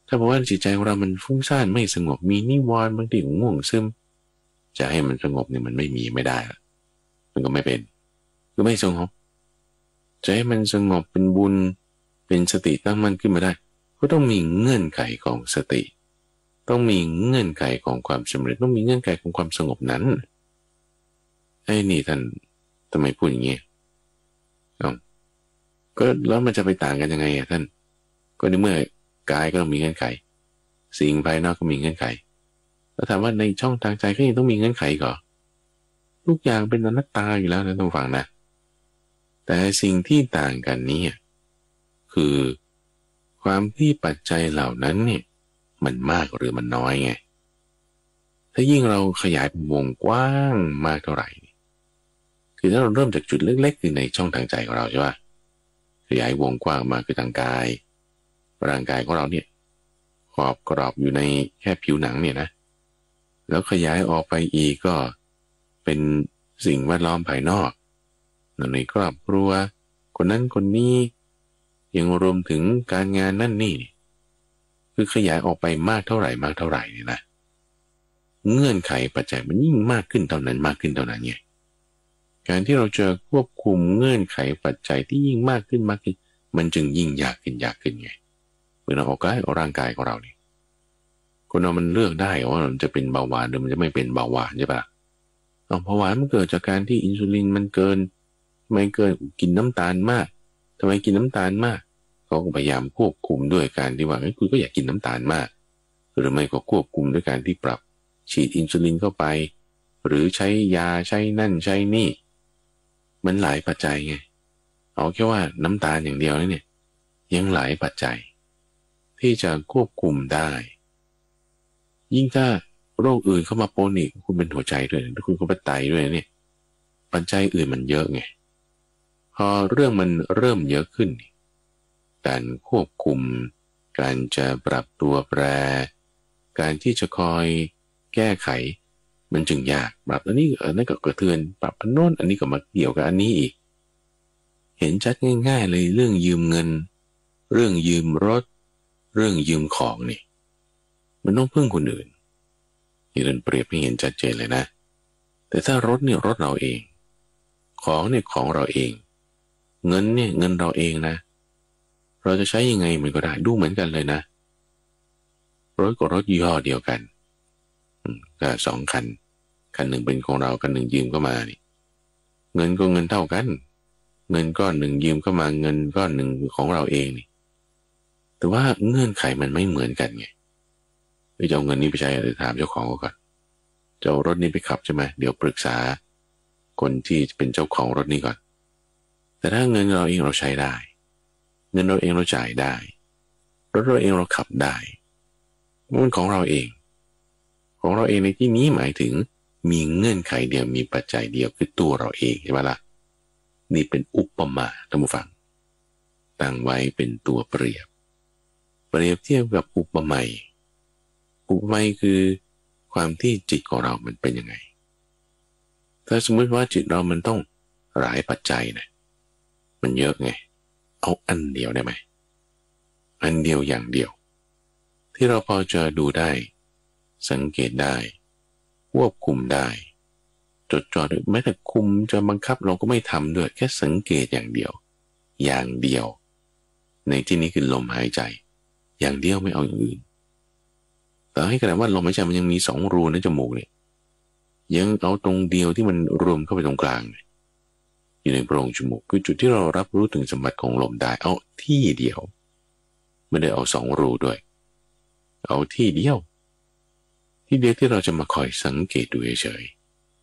ถ้าบอกว่าจิตใจของเรามันฟุ้งซ่านไม่สงบมีนิวรณ์บางทีง่วงซึมจะให้มันสงบเนี่ยมันไม่ได้มันก็ไม่เป็น คือไม่สงบใจให้มันสงบเป็นบุญเป็นสติตั้งมั่นขึ้นมาได้ก็ต้องมีเงื่อนไขของสติต้องมีเงื่อนไขของความสำเร็จต้องมีเงื่อนไขของความสงบนั้นไอ้นี่ท่านทำไมพูดอย่างนี้ก็แล้วมันจะไปต่างกันยังไงท่านก็ในเมื่อกายก็ต้องมีเงื่อนไขสิ่งภายนอกก็มีเงื่อนไขแล้วถามว่าในช่องทางใจก็ยังต้องมีเงื่อนไขก่อนทุกอย่างเป็นอนัตตาอยู่แล้วนะต้องฟังนะแต่สิ่งที่ต่างกันนี้คือความที่ปัจจัยเหล่านั้นเนี่ยมันมากหรือมันน้อยไงถ้ายิ่งเราขยายวงกว้างมากเท่าไหร่คือถ้าเราเริ่มจากจุดเล็กๆคือในช่องทางใจของเราใช่ป่ะขยายวงกว้างมาคือทางกายร่างกายของเราเนี่ยขอบกรอบอยู่ในแค่ผิวหนังเนี่ยนะแล้วขยายออกไปอีกก็เป็นสิ่งแวดล้อมภายนอกในครอบครัวคนนั้นคนนี้ยังรวมถึงการงานนั่นนี่คือขยายออกไปมากเท่าไหร่มากเท่าไหร่นี่นะเงื่อนไขปัจจัยมันยิ่งมากขึ้นเท่านั้นมากขึ้นเท่านั้นไงการที่เราจะควบคุมเงื่อนไขปัจจัยที่ยิ่งมากขึ้นมากขึ้นมันจึงยิ่งยากขึ้นไงเมื่อเราออกกายร่างกายของเรานี่คนเรามันเลือกได้ว่ามันจะเป็นเบาหวานหรือมันจะไม่เป็นเบาหวานใช่ปะเบาหวานมันเกิดจากการที่อินซูลินมันเกินไม่เกินกินน้ำตาลมากทำไมกินน้ำตาลมากเขาก็พยายามควบคุมด้วยการที่ว่าคุณก็อยากกินน้ำตาลมากหรือไม่ก็ควบคุมด้วยการที่ปรับฉีดอินซูลินเข้าไปหรือใช้ยาใช้นั่นใช้นี่มันหลายปัจจัยไงเอาแค่ว่าน้ำตาลอย่างเดียวเนี่ยยังหลายปัจจัยที่จะควบคุมได้ยิ่งถ้าโรคอื่นเข้ามาปนอีกคุณเป็นหัวใจด้วยถ้าคุณก็เป็นไตด้วยเนี่ยปัจจัยอื่นมันเยอะไงพอเรื่องมันเริ่มเยอะขึ้นการควบคุมการจะปรับตัวแปรการที่จะคอยแก้ไขมันจึงยากปรับอันนี้นั่นก็กระเทือนปรับอันโน้นอันนี้ก็มาเกี่ยวกับอันนี้อีกเห็นชัดง่ายๆเลยเรื่องยืมเงินเรื่องยืมรถเรื่องยืมของนี่มันต้องพึ่งคนอื่นนี่เราเปรียบให้เห็นชัดเจนเลยนะแต่ถ้ารถเนี่ยรถเราเองของเนี่ยของเราเองเงินเนี่ยเงินเราเองนะเราจะใช้ยังไงมันก็ได้ดูเหมือนกันเลยนะรถกับรถยี่ห้อเดียวกันก็สองคันหนึ่งเป็นของเราคันหนึ่งยืมเข้ามานี่เงินก็เงินเท่ากันเงินก้อนหนึ่งยืมเข้ามาเงินก้อนหนึ่งของเราเองนี่แต่ว่าเงื่อนไขมันไม่เหมือนกันไงจะเอาเงินนี้ไปใช้หรือถามเจ้าของก่อนจะเอารถนี้ไปขับใช่ไหมเดี๋ยวปรึกษาคนที่เป็นเจ้าของรถนี้ก่อนแต่ถ้าเงินเราเองเราใช้ได้เงินเราเองเราจ่ายได้รถเราเองเราขับได้มันของเราเองในที่นี้หมายถึงมีเงื่อนไขเดียวมีปัจจัยเดียวคือตัวเราเองใช่ไหมล่ะนี่เป็นอุปมาท่านผู้ฟังตั้งไว้เป็นตัวเปรียบเทียบกับอุปไมยคือความที่จิตของเรามันเป็นยังไงถ้าสมมติว่าจิตเรามันต้องหลายปัจจัยนะมันเยอะไงเอาอันเดียวได้ไหมอันเดียวอย่างเดียวที่เราพอจะดูได้สังเกตได้ควบคุมได้จดจ่อด้วยแม้แต่คุมจะบังคับเราก็ไม่ทำด้วยแค่สังเกตอย่างเดียวในที่นี้คือลมหายใจอย่างเดียวไม่เอาอย่างอื่นแต่ให้ขนาดว่าลมหายใจมันยังมี2รูในจมูกเนี่ยยังเอาตรงเดียวที่มันรวมเข้าไปตรงกลางอยู่ในโพรงจมูกคือจุดที่เรารับรู้ถึงสมบัติของลมได้เอาที่เดียวไม่ได้เอา2รูด้วยเอาที่เดียวที่เราจะมาคอยสังเกตดูเฉย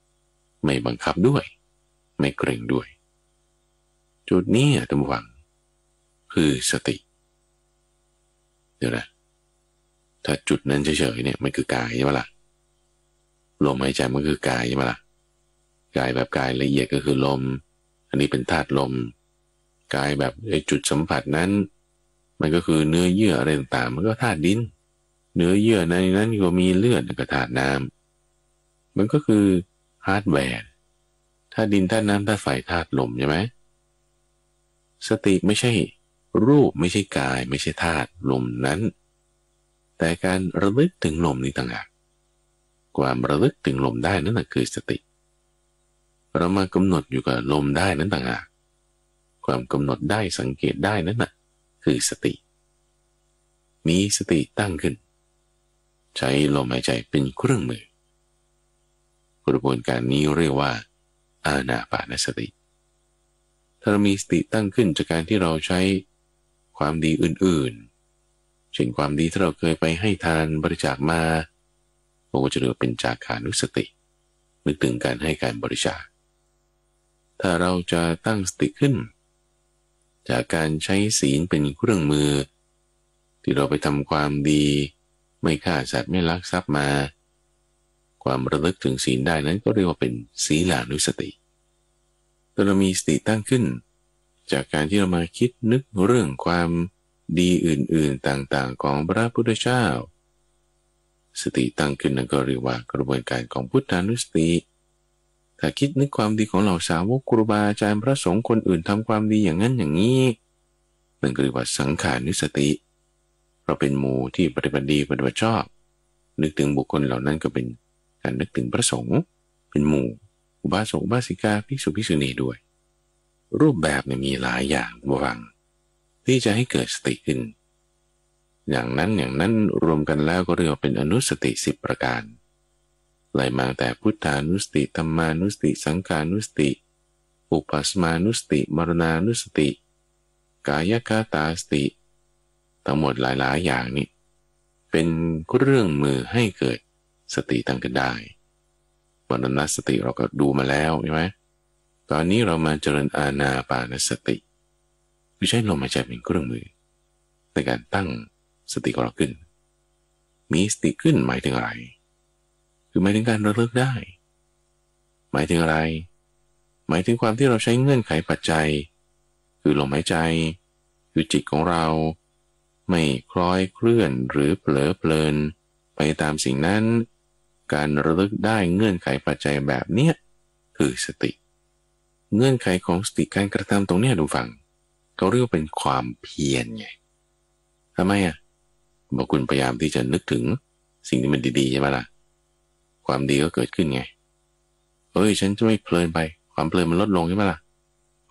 ๆไม่บังคับด้วยไม่เกรงด้วยจุดนี้ท่านผู้ฟังคือสติเดี๋ยวนะถ้าจุดนั้นเฉยๆเนี่ยมันคือกายใช่ไหมล่ะลมหายใจมันคือกายใช่ไหมล่ะกายแบบกายละเอียดก็คือลมอันนี้เป็นธาตุลมกายแบบจุดสัมผัสนั้นมันก็คือเนื้อเยื่ออะไรต่างๆมันก็ธาตุดินเนื้อเยื่อในนั้นก็มีเลือดกับธาตุน้ำมันก็คือฮาร์ดแวร์ธาตุดินธาตุน้ำธาตุไฟธาตุลมใช่ไหมสติไม่ใช่รูปไม่ใช่กายไม่ใช่ธาตุลมนั้นแต่การระลึกถึงลมนี้ต่างหากความระลึกถึงลมได้นั่นคือสติ เรามากำหนดอยู่กับลมได้นั้นต่างหากความกำหนดได้สังเกตได้นั้นน่ะคือสติมีสติตั้งขึ้นใช้ลมหายใจเป็นเครื่องมือกระบวนการนี้เรียกว่าอานาปานสติถ้าเรามีสติตั้งขึ้นจากการที่เราใช้ความดีอื่นๆเช่นความดีที่เราเคยไปให้ทานบริจาคมาเราก็จะเรียกเป็นจาคานุสตินึกถึงการให้การบริจาคถ้าเราจะตั้งสติขึ้นจากการใช้ศีลเป็นเครื่องมือที่เราไปทำความดีไม่ฆ่าสัตว์ไม่ลักทรัพย์มาความระลึกถึงศีลได้นั้นก็เรียกว่าเป็นศีลานุสติถ้าเรามีสติตั้งขึ้นจากการที่เรามาคิดนึกเรื่องความดีอื่นๆต่างๆของพระพุทธเจ้าสติตั้งขึ้นนั้นก็เรียกว่ากระบวนการของพุทธานุสติถ้าคิดนึกความดีของเหล่าสาวกครูบาอาจารย์พระสงฆ์คนอื่นทำความดีอย่างนั้นอย่างนี้นั่นก็เรียกว่าสังขานุสติเราเป็นหมู่ที่ปฏิบัติดีปฏิบัติชอบนึกถึงบุคคลเหล่านั้นก็เป็นการนึกถึงพระสงฆ์เป็นหมู่อุบาสกอุบาสิกาภิกษุภิกษุณีด้วยรูปแบบมีหลายอย่างระวังที่จะให้เกิดสติขึ้นอย่างนั้นรวมกันแล้วก็เรียกว่าเป็นอนุสติ10ประการไล่มาแต่พุทธานุสติธัมมานุสติสังฆานุสติอุปัสมานุสติมรณานุสติกายคตาสติทั้งหมดหลายๆอย่างนี้เป็นเรื่องมือให้เกิดสติตั้งขึ้นได้มรณสติเราก็ดูมาแล้วใช่ไหมตอนนี้เรามาเจริญอานาปานสติคือใช้ลมหายใจเป็นเครื่องมือในการตั้งสติของเราขึ้นมีสติขึ้นหมายถึงอะไรคือหมายถึงการระลึกได้หมายถึงอะไรหมายถึงความที่เราใช้เงื่อนไขปัจจัยคือลมหายใจคือจิตของเราไม่คล้อยเคลื่อนหรือเผลอเพลินไปตามสิ่งนั้นการระลึกได้เงื่อนไขปัจจัยแบบเนี้ยคือสติเงื่อนไขของสติการกระทำตรงเนี้ยดูฟังเขาเรียกว่าเป็นความเพียรไงทำไมบอกคุณพยายามที่จะนึกถึงสิ่งที่มันดีๆใช่ไหมล่ะความดีก็เกิดขึ้นไงฉันจะไม่เพลินไปความเพลินมันลดลงใช่ไหมล่ะ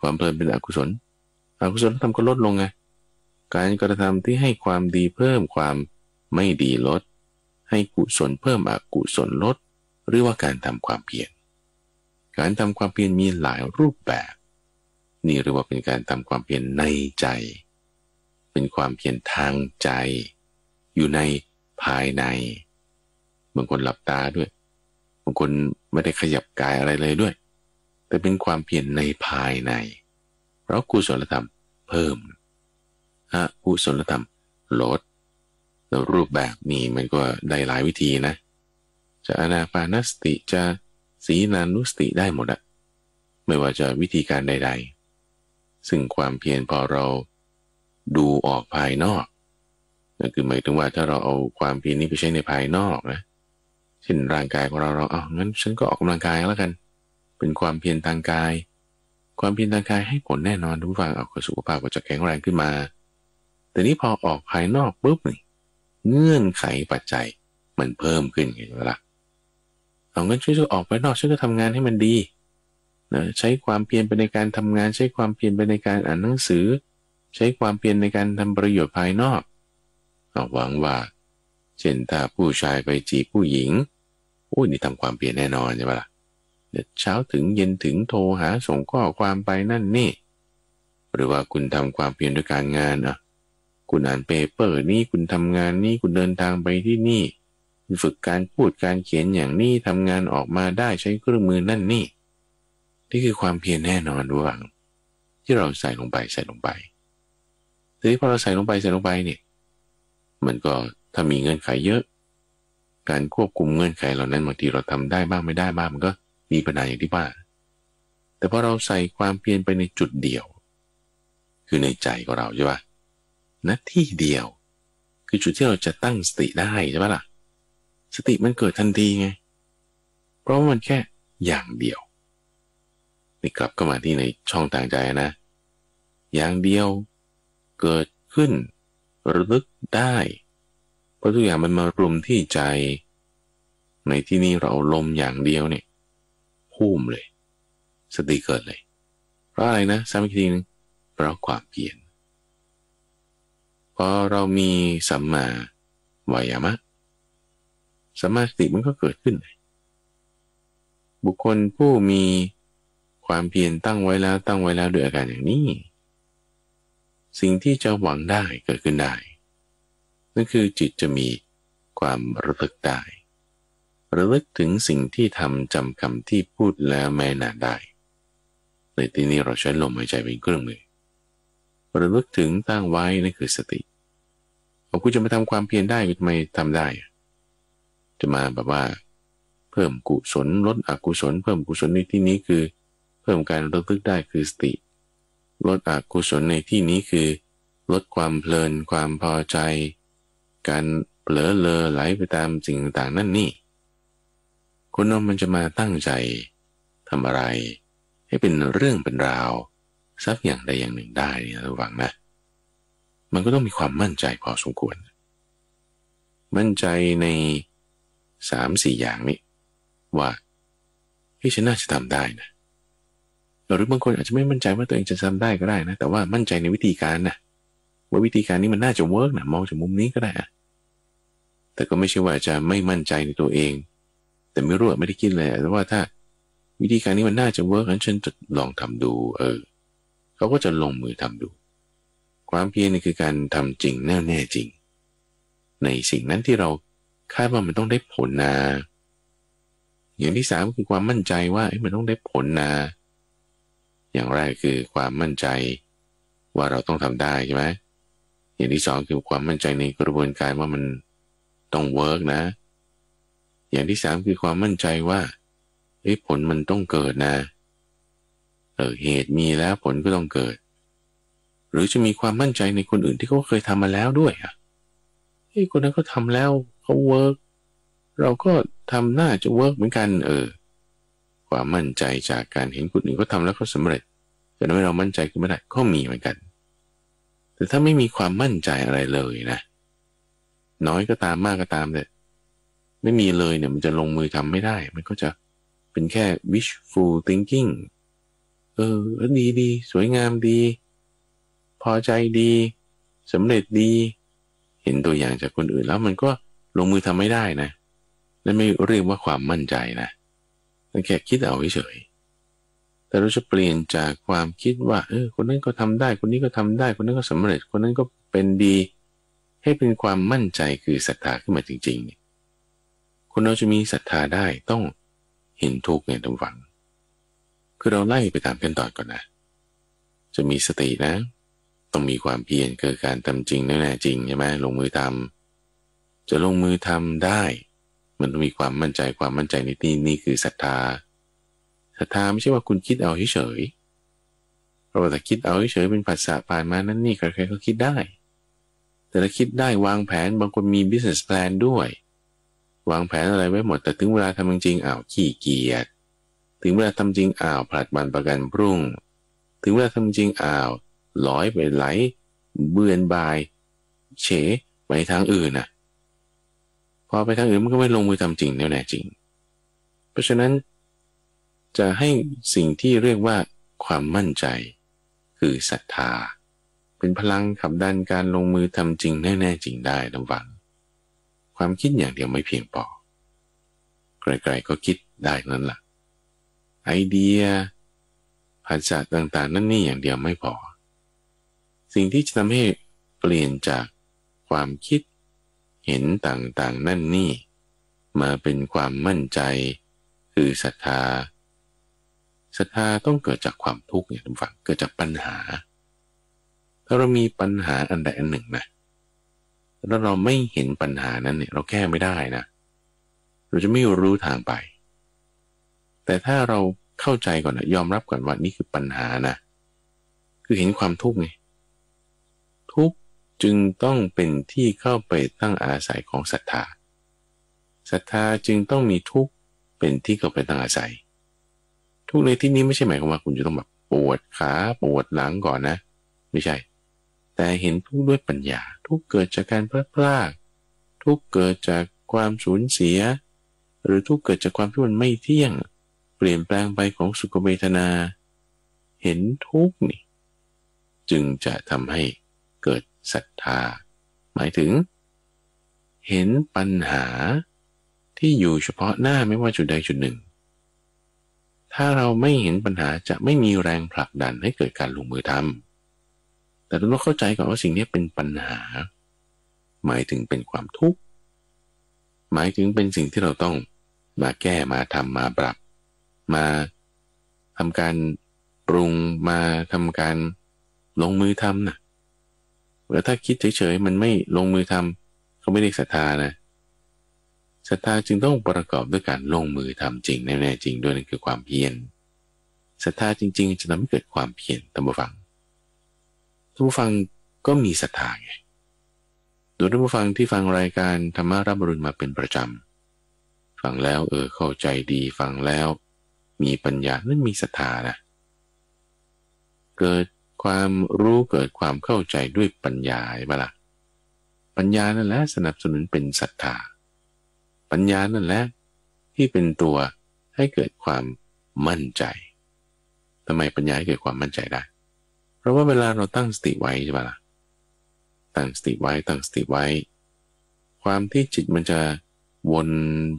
ความเพลินเป็นอกุศลทำก็ลดลงไงการกระทำที่ให้ความดีเพิ่มความไม่ดีลดให้กุศลเพิ่มอกุศลลดเรียกว่าการทำความเพียรการทำความเพียรมีหลายรูปแบบนี่เรียกว่าเป็นการทำความเพียรในใจเป็นความเพียรทางใจอยู่ในภายในบางคนหลับตาด้วยบางคนไม่ได้ขยับกายอะไรเลยด้วยแต่เป็นความเพียรในภายในเพราะกุศลธรรมเพิ่มอกุศลธรรมลดแล้วรูปแบบนี้มันก็ได้หลายวิธีนะจะอานาปานสติจะศีลานุสติได้หมดอะไม่ว่าจะวิธีการใดๆซึ่งความเพียรพอเราดูออกภายนอกนั่นคือหมายถึงว่าถ้าเราเอาความเพียรนี้ไปใช้ในภายนอกนะเช่นร่างกายของเรางั้นฉันก็ออกกำลังกายแล้วกันเป็นความเพียรทางกายความเพียรทางกายให้ผลแน่นอนทุกฝั่งสุขภาพก็จะแข็งแรงขึ้นมาแต่นี้พอออกภายนอกปุ๊บนี่เงื่อนไขปัจจัยมันเพิ่มขึ้นไงล่ะงั้นช่วยออกไปนอกช่วยก็ทำงานให้มันดีนะใช้ความเพียรไปในการทำงานใช้ความเพียรไปในการอ่านหนังสือใช้ความเพียรในการทำประโยชน์ภายนอกหวังว่าเช่นถ้าผู้ชายไปจีบผู้หญิงนี่ทำความเพียรแน่นอนใช่ไหมล่ะเดี๋ยวเช้าถึงเย็นถึงโทรหาส่งข้อความไปนั่นนี่หรือว่าคุณทำความเพียรด้วยการงานคุณอ่านเปเปอร์นี่คุณทำงานนี่คุณเดินทางไปที่นี่ฝึกการพูดการเขียนอย่างนี้ทำงานออกมาได้ใช้เครื่องมือนั่นนี่คือความเพียรแน่นอนระหว่างที่เราใส่ลงไปทีนี้พอเราใส่ลงไปเนี่ยมันก็ถ้ามีเงื่อนไขเยอะการควบคุมเงื่อนไขเหล่านั้นบางทีเราทำได้บ้างไม่ได้บ้างมันก็มีปัญหาอย่างที่ว่าแต่พอเราใส่ความเพียรไปในจุดเดียวคือในใจของเราใช่ป่ะณที่เดียวคือจุดที่เราจะตั้งสติได้ใช่ป่ะล่ะสติมันเกิดทันทีไงเพราะมันแค่อย่างเดียวนี่กลับเข้ามาที่ในช่องทางใจนะอย่างเดียวเกิดขึ้นระลึกได้เพราะทุกอย่างมันมารวมที่ใจในที่นี้เราลมอย่างเดียวเนี่ยพุ่มเลย สติเกิดเลยเพราะอะไรนะซ้ำอีกทีนึงเพราะความเพียรพอเรามีสัมมาวายามะสัมมาสติมันก็เกิดขึ้นบุคคลผู้มีความเพียรตั้งไว้แล้วด้วยอาการอย่างนี้สิ่งที่จะหวังได้เกิดขึ้นได้นั่นคือจิตจะมีความระลึกได้ระลึกถึงสิ่งที่ทำจำคำที่พูดแล้วแม้นานได้ในที่นี้เราใช้ลมหายใจเป็นเครื่องมือระลึกถึงตั้งไว้นั่นคือสติคุณจะมาทำความเพียรได้ทำไมทำได้จะมาแบบว่าเพิ่มกุศลลดอกุศลเพิ่มกุศลในที่นี้คือเพิ่มการระลึกได้คือสติลดอกุศลในที่นี้คือลดความเพลินความพอใจการเผลอเลอไหลไปตามสิ่งต่างๆนั่นนี่คนเรามันจะมาตั้งใจทำอะไรให้เป็นเรื่องเป็นราวสักอย่างใดอย่างหนึ่งได้เนี่ยระวังนะมันก็ต้องมีความมั่นใจพอสมควรมั่นใจใน 3-4 อย่างนี้ว่าฉันน่าจะทำได้นะหรือบางคนอาจจะไม่มั่นใจว่าตัวเองจะทำได้ก็ได้นะแต่ว่ามั่นใจในวิธีการนะว่าวิธีการนี้มันน่าจะเวิร์กนะมองจากมุมนี้ก็ได้แต่ก็ไม่ใช่ว่าจะไม่มั่นใจในตัวเองแต่ไม่รู้ไม่ได้คิดเลยแต่ว่าถ้าวิธีการนี้มันน่าจะเวิร์กงั้นฉันจะลองทำดูเขาก็จะลงมือทำดูความเพียรนี่คือการทำจริงแน่จริงในสิ่งนั้นที่เราคาดว่ามันต้องได้ผลนะอย่างที่ 3คือความมั่นใจว่ามันต้องได้ผลนะอย่างแรกคือความมั่นใจว่าเราต้องทำได้ใช่ไหมอย่างที่ 2คือความมั่นใจในกระบวนการว่ามันต้องเวิร์กนะอย่างที่ 3คือความมั่นใจว่าผลมันต้องเกิดนะเหตุมีแล้วผลก็ต้องเกิดหรือจะมีความมั่นใจในคนอื่นที่เขาเคยทำมาแล้วด้วยคนนั้นเขาทำแล้วเขาเวิร์กเราก็ทำน่าจะเวิร์กเหมือนกันความมั่นใจจากการเห็นคนอื่นเขาทำแล้วเขาสำเร็จจะทำให้เรามั่นใจขึ้นมาได้ก็มีเหมือนกันแต่ถ้าไม่มีความมั่นใจอะไรเลยนะน้อยก็ตามมากก็ตามแต่ไม่มีเลยเนี่ยมันจะลงมือทำไม่ได้มันก็จะเป็นแค่ wishful thinking ดีสวยงามดีพอใจดีสำเร็จดีเห็นตัวอย่างจากคนอื่นแล้วมันก็ลงมือทำไม่ได้นะและไม่เรียกว่าความมั่นใจนะมันแค่คิดเอาเฉยแต่เราจะเปลี่ยนจากความคิดว่าคนนั้นก็ทำได้คนนี้ก็ทำได้คนนั้นก็สำเร็จคนนั้นก็เป็นดีให้เป็นความมั่นใจคือศรัทธาขึ้นมาจริงๆคนเราจะมีศรัทธาได้ต้องเห็นทุกข์ไงท่านฟังคือเราไล่ไปตามขั้นตอนก่อนนะจะมีสตินะต้องมีความเพียรเกิดการทำจริงแน่จริงใช่ไหมลงมือทำจะลงมือทำได้มันต้องมีความมั่นใจในที่นี้คือศรัทธาไม่ใช่ว่าคุณคิดเอาเฉยเพราะว่าถ้าคิดเอาเฉยเป็นภาษาผ่านมานั่นนี่ใครๆก็คิดได้แต่ถ้าคิดได้วางแผนบางคนมี business plan ด้วยวางแผนอะไรไว้หมดแต่ถึงเวลาทำจริงขี้เกียจถึงเวลาทำจริงผลัดวันประกันพรุ่งถึงเวลาทำจริงลอยไปไหลเบือนบายเฉไปทางอื่นพอไปทางอื่นมันก็ไม่ลงมือทำจริงแน่จริงเพราะฉะนั้นจะให้สิ่งที่เรียกว่าความมั่นใจคือศรัทธาเป็นพลังขับดันการลงมือทำจริงแน่จริงได้ระวังความคิดอย่างเดียวไม่เพียงพอไกลๆก็คิดได้นั่นแหละไอเดียภาษาต่างๆนั่นนี่อย่างเดียวไม่พอสิ่งที่จะทำให้เปลี่ยนจากความคิดเห็นต่างๆนั่นนี่มาเป็นความมั่นใจคือศรัทธาต้องเกิดจากความทุกข์เนี่ยท่านฟังเกิดจากปัญหาถ้าเรามีปัญหาอันใดอันหนึ่งนะแล้วเราไม่เห็นปัญหานั้นเนี่ยเราแก้ไม่ได้นะเราจะไม่รู้ทางไปแต่ถ้าเราเข้าใจก่อนนะยอมรับก่อนว่านี่คือปัญหานะคือเห็นความทุกข์ไงทุกข์จึงต้องเป็นที่เข้าไปตั้งอาศัยของศรัทธาจึงต้องมีทุกข์เป็นที่เข้าไปตั้งอาศัยทุกข์ในที่นี้ไม่ใช่หมายความว่าคุณจะต้องแบบปวดขาปวดหลังก่อนนะไม่ใช่แต่เห็นทุกข์ด้วยปัญญาทุกข์เกิดจากการพลัดพรากทุกข์เกิดจากความสูญเสียหรือทุกข์เกิดจากความที่มันไม่เที่ยง เปลี่ยนแปลงไปของสุขเวทนาเห็นทุกข์นี่จึงจะทำให้เกิดศรัทธาหมายถึงเห็นปัญหาที่อยู่เฉพาะหน้าไม่ว่าจุดใดจุดหนึ่งถ้าเราไม่เห็นปัญหาจะไม่มีแรงผลักดันให้เกิดการลงมือทำแต่เราต้องเข้าใจก่อนว่าสิ่งนี้เป็นปัญหาหมายถึงเป็นความทุกข์หมายถึงเป็นสิ่งที่เราต้องมาแก้มาทำมาปรับมาทำการปรุงมาทำการลงมือทำนะแล้วถ้าคิดเฉยๆมันไม่ลงมือทำเขาไม่ได้ศรัทธานะศรัทธาจึงต้องประกอบด้วยการลงมือทำจริงแน่ๆจริงด้วยนั่นคือความเพียรศรัทธาจริงๆจะทำให้เกิดความเพียรท่านผู้ฟังก็มีศรัทธาไงโดยท่านผู้ฟังที่ฟังรายการธรรมะรับอรุณมาเป็นประจำฟังแล้วเข้าใจดีฟังแล้วมีปัญญานั่นมีศรัทธานะเกิดความรู้เกิดความเข้าใจด้วยปัญญาใช่ไหมล่ะปัญญานั่นแหละสนับสนุนเป็นศรัทธาปัญญานั่นแหละที่เป็นตัวให้เกิดความมั่นใจทำไมปัญญาให้เกิดความมั่นใจได้เพราะว่าเวลาเราตั้งสติไว้ใช่ไหมล่ะตั้งสติไว้ความที่จิตมันจะวน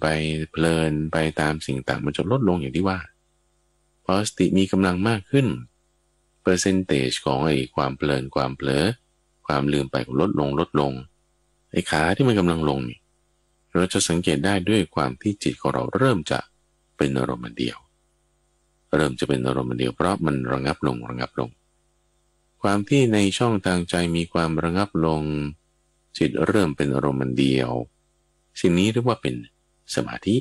ไปเพลินไปตามสิ่งต่างมันจะลดลงอย่างที่ว่าพอสติมีกำลังมากขึ้นเปอร์เซนเทจของไอ้ความเพลินความเผลอความลืมไปก็ลดลงไอ้ขาที่มันกำลังลงนี่เราจะสังเกตได้ด้วยความที่จิตของเราเริ่มจะเป็นอารมณ์เดียวเพราะมันระงับลงความที่ในช่องทางใจมีความระงับลงจิตเริ่มเป็นอารมณ์เดียวสิ่งนี้เรียกว่าเป็นสมาธิ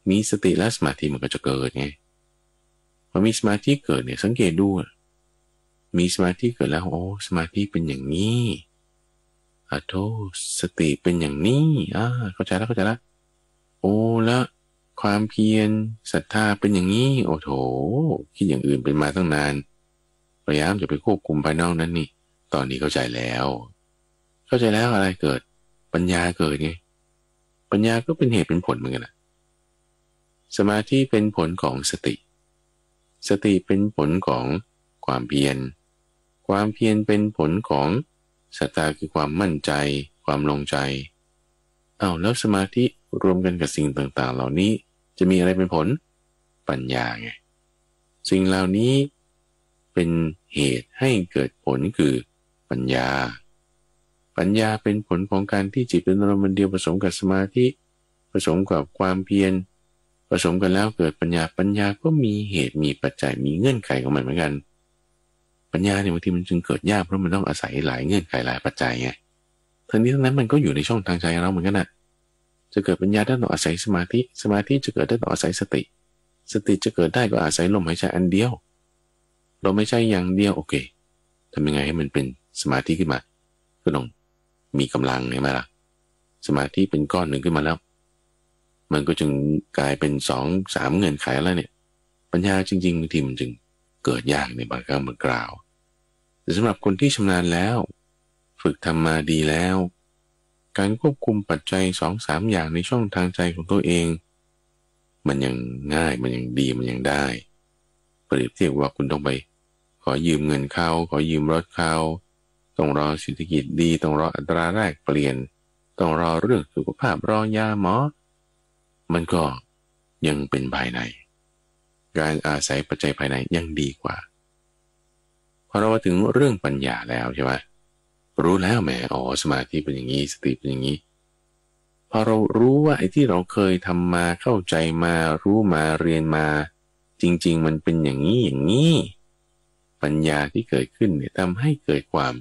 มีสติและสมาธิมันก็จะเกิดไงพอมีสมาธิเกิดเนี่ยสังเกตดูมีสมาธิเกิดแล้วสมาธิเป็นอย่างนี้สติเป็นอย่างนี้เข้าใจแล้วแล้วความเพียรศรัทธาเป็นอย่างนี้คิดอย่างอื่นเป็นมาตั้งนานพยายามจะไปควบคุมภายนอกนั้นนี่ตอนนี้เข้าใจแล้วอะไรเกิดปัญญาเกิดไงปัญญาก็เป็นเหตุเป็นผลเหมือนกันนะสมาธิเป็นผลของสติเป็นผลของความเพียรเป็นผลของศรัทธาคือความมั่นใจความลงใจแล้วสมาธิรวมกันกับสิ่งต่างๆเหล่านี้จะมีอะไรเป็นผลปัญญาไงสิ่งเหล่านี้เป็นเหตุให้เกิดผลคือปัญญาเป็นผลของการที่จิตเป็นอารมณ์เดียวผสมกับสมาธิผสมกับความเพียรผสมกันแล้วเกิดปัญญาก็มีเหตุมีปัจจัยมีเงื่อนไขของมันเหมือนกันปัญญาเนี่ยบางทีมันจึงเกิดยากเพราะมันต้องอาศัยหลายเงื่อนไขหลายปัจจัยไงทั้งนี้ทั้งนั้นมันก็อยู่ในช่องทางใจเราเหมือนกันน่ะจะเกิดปัญญาได้ต้องอาศัยสมาธิจะเกิดได้ต้องอาศัยสติจะเกิดได้ก็อาศัยลมหายใจอันเดียวลมหายใจอย่างเดียวโอเคทำยังไงให้มันเป็นสมาธิขึ้นมาก็ต้องมีกำลังใช่ไหมล่ะสมาธิเป็นก้อนหนึ่งขึ้นมาแล้วมันก็จึงกลายเป็น2-3เงื่อนไขแล้วเนี่ยปัญญาจริงๆบางทีมันจึงเกิดยากในบางครั้งบางคราวแต่สำหรับคนที่ชำนาญแล้วฝึกทำมาดีแล้วการควบคุมปัจจัย 2-3 อย่างในช่องทางใจของตัวเองมันยังง่ายมันยังดีมันยังได้เปรียบเทียบว่าคุณต้องไปขอยืมเงินเขาขอยืมรถเขาต้องรอเศรษฐกิจดีต้องรออัตราแลกเปลี่ยนต้องรอเรื่องสุขภาพรอยาหมอมันก็ยังเป็นภายในการอาศัยปัจจัยภายในยังดีกว่าพอเราถึงเรื่องปัญญาแล้วใช่ไหมรู้แล้วแหมสมาธิเป็นอย่างนี้สติเป็นอย่างนี้พอเรารู้ว่าไอ้ที่เราเคยทำมาเข้าใจมารู้มาเรียนมาจริงๆมันเป็นอย่างนี้ปัญญาที่เกิดขึ้นเนี่ยทำให้เกิดความ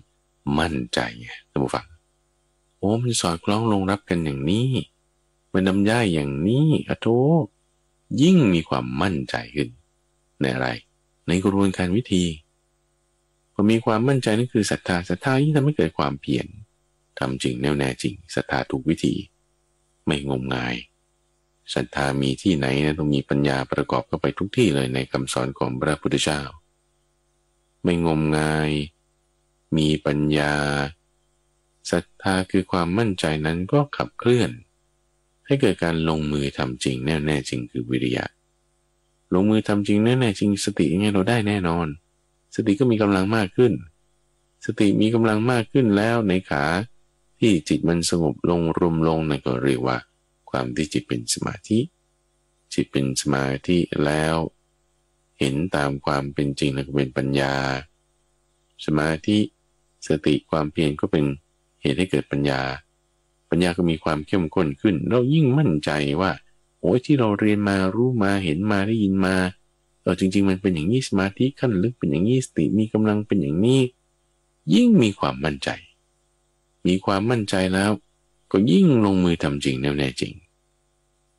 มั่นใจไงท่านผู้ฟังมันสอดคล้องลงรับกันอย่างนี้มันนำได้อย่างนี้ยิ่งมีความมั่นใจขึ้นในอะไรในกระบวนการวิธีพอมีความมั่นใจนั่นคือศรัทธายิ่งทำให้เกิดความเพียรทำจริงแน่วแน่จริงศรัทธาถูกวิธีไม่งมงายศรัทธามีที่ไหนนะต้องมีปัญญาประกอบเข้าไปทุกที่เลยในคำสอนของพระพุทธเจ้าไม่งมงายมีปัญญาศรัทธาคือความมั่นใจนั้นก็ขับเคลื่อนให้เกิดการลงมือทำจริงแน่จริงคือวิริยะ ลงมือทำจริงแน่ๆจริงสติยังไงเราได้แน่นอนสติก็มีกำลังมากขึ้นสติมีกำลังมากขึ้นแล้วในขาที่จิตมันสงบลงรวมลงนั่นก็เรียกว่าความที่จิตเป็นสมาธิจิตเป็นสมาธิแล้วเห็นตามความเป็นจริงแล้วก็เป็นปัญญาสมาธิสติความเพียรก็เป็นเหตุให้เกิดปัญญาปัญญาก็มีความเข้มข้นขึ้นเรายิ่งมั่นใจว่าโอ้ยที่เราเรียนมารู้มาเห็นมาได้ยินมาจริงๆมันเป็นอย่างนี้สมาธิขั้นลึกเป็นอย่างนี้สติมีกำลังเป็นอย่างนี้ยิ่งมีความมั่นใจมีความมั่นใจแล้วก็ยิ่งลงมือทำจริงแน่จริง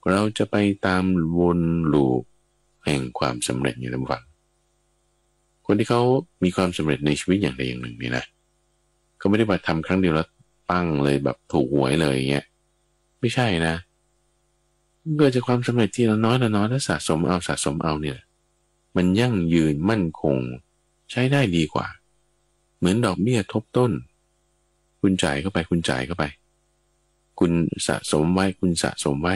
เราจะไปตามวนลูปแห่งความสำเร็จอย่างนั้นฟังคนที่เขามีความสำเร็จในชีวิตอย่างใดอย่างหนึ่งนี่นะเขาไม่ได้มาทำครั้งเดียวแล้วปั้งเลยแบบถูกหวยเลยเงี้ยไม่ใช่นะเกิดจากความสำเร็จที่ละน้อยแล้วสะสมเอาเนี่ยมันยั่งยืนมั่นคงใช้ได้ดีกว่าเหมือนดอกเบี้ยทบต้นคุณจ่ายเข้าไปคุณสะสมไว้คุณสะสมไว้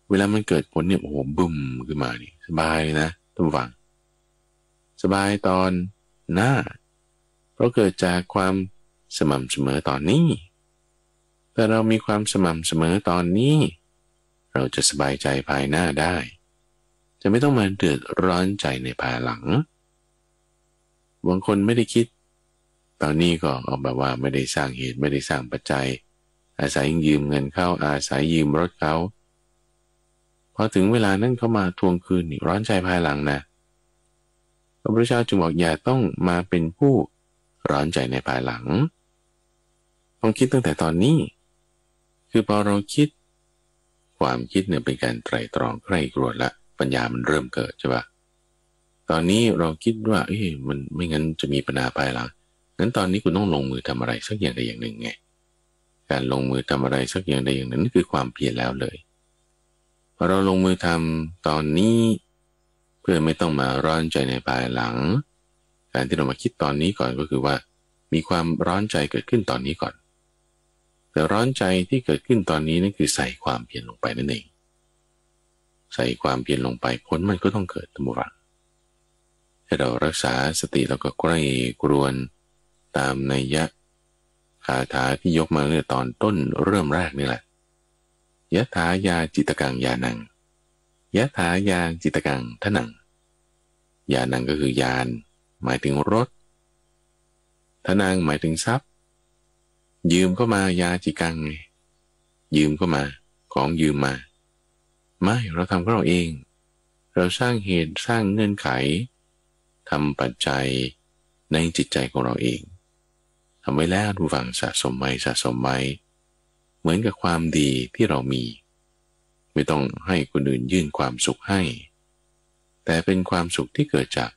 เวลามันเกิดผลเนี่ยโอ้โหบึ้มขึ้นมานี่สบายเลยนะท่านผู้ฟังสบายตอนหน้าเพราะเกิดจากความสม่ำเสมอตอนนี้แต่เรามีความสม่ำเสมอตอนนี้เราจะสบายใจภายหน้าได้จะไม่ต้องมาเดือดร้อนใจในภายหลังบางคนไม่ได้คิดตอนนี้ก็เอาแบบว่าไม่ได้สร้างเหตุไม่ได้สร้างปัจจัยอาศัยยืมเงินเข้าอาศัยยืมรถเขาพอถึงเวลานั้นเขามาทวงคืนนี่ร้อนใจภายหลังนะพระพุทธเจ้าจึงบอกอย่าต้องมาเป็นผู้ร้อนใจในภายหลังต้องคิดตั้งแต่ตอนนี้คือพอเราคิดความคิดเนี่ยเป็นการไตร่ตรองใคร่ครวญละปัญญามันเริ่มเกิดใช่ปะตอนนี้เราคิดว่ามันไม่งั้นจะมีปัญหาภายหลังงั้นตอนนี้คุณต้องลงมือทำอะไรสักอย่างใดอย่างหนึ่งไงการลงมือทำอะไรสักอย่างใดอย่างหนึ่งนั่นคือความเพียรแล้วเลยพอเราลงมือทำตอนนี้เพื่อไม่ต้องมาร้อนใจในภายหลังการที่เรามาคิดตอนนี้ก่อนก็คือว่ามีความร้อนใจเกิดขึ้นตอนนี้ก่อนแต่ร้อนใจที่เกิดขึ้นตอนนี้นั่นคือใส่ความเพียรลงไปนั่นเองใส่ความเพียรลงไปผลมันก็ต้องเกิดทั้งหมดให้เรารักษาสติแล้วก็ใกล้กรวนตามนัยยะคาถาที่ยกมาเมื่อตอนต้นเริ่มแรกนี่แหละยะถายาจิตกังยานังยะถายาจิตกังทนังยานังก็คือยานหมายถึงรถทนังหมายถึงทรัพย์ยืมเข้ามายาจิกังไงยืมเข้ามาของยืมมาไม่เราทำของเราเองเราสร้างเหตุสร้างเงื่อนไขทำปัจจัยในจิตใจของเราเองทำไว้แล้วดูฝังสะสมไว้เหมือนกับความดีที่เรามีไม่ต้องให้คนอื่นยื่นความสุขให้แต่เป็นความสุขที่เกิดจาก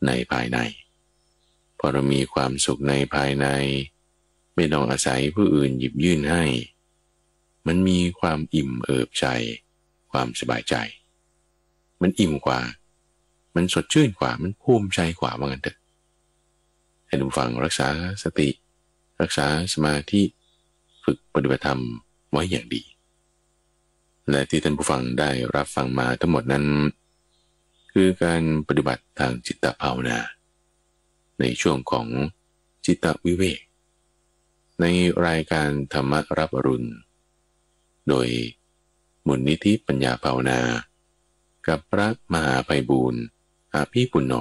ในภายในพอเรามีความสุขในภายในไม่ต้องอาศัยผู้อื่นหยิบยื่นให้มันมีความอิ่มเอิบใจความสบายใจมันอิ่มกว่ามันสดชื่นกว่ามันภูมิใจกว่าว่างั้นเถอะให้ดูฟังรักษาสติรักษาสมาธิฝึกปฏิบัติธรรมไว้อย่างดีและที่ท่านผู้ฟังได้รับฟังมาทั้งหมดนั้นคือการปฏิบัติทางจิตภาวนาในช่วงของจิตวิเวกในรายการธรรมรับอรุณโดยมูลนิธิปัญญาภาวนากับพระมหาไพบูลย์อาภิปุณโญ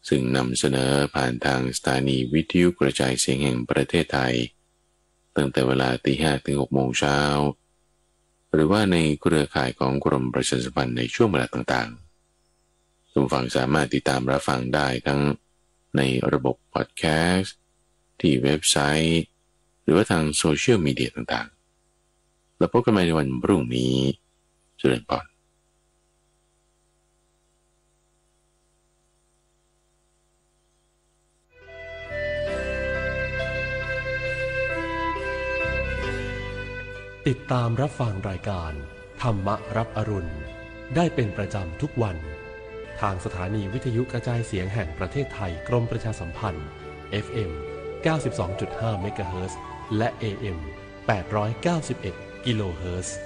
ซึ่งนำเสนอผ่านทางสถานีวิทยุกระจายเสียงแห่งประเทศไทยตั้งแต่เวลา 5:00 ถึง 6:00 น.หรือว่าในเครือข่ายของกรมประชาสัมพันธ์ในช่วงเวลาต่างๆท่านผู้ฟังสามารถติดตามรับฟังได้ทั้งในระบบพอดแคสต์ที่เว็บไซต์หรือว่าทางโซเชียลมีเดียต่างๆแล้วพบกันใหม่ในวันพรุ่งนี้เจริญพรติดตามรับฟังรายการธรรมรับอรุณได้เป็นประจำทุกวันทางสถานีวิทยุกระจายเสียงแห่งประเทศไทยกรมประชาสัมพันธ์ FM 92.5 เมกะเฮิรตซ์และ AM 891 กิโลเฮิรตซ์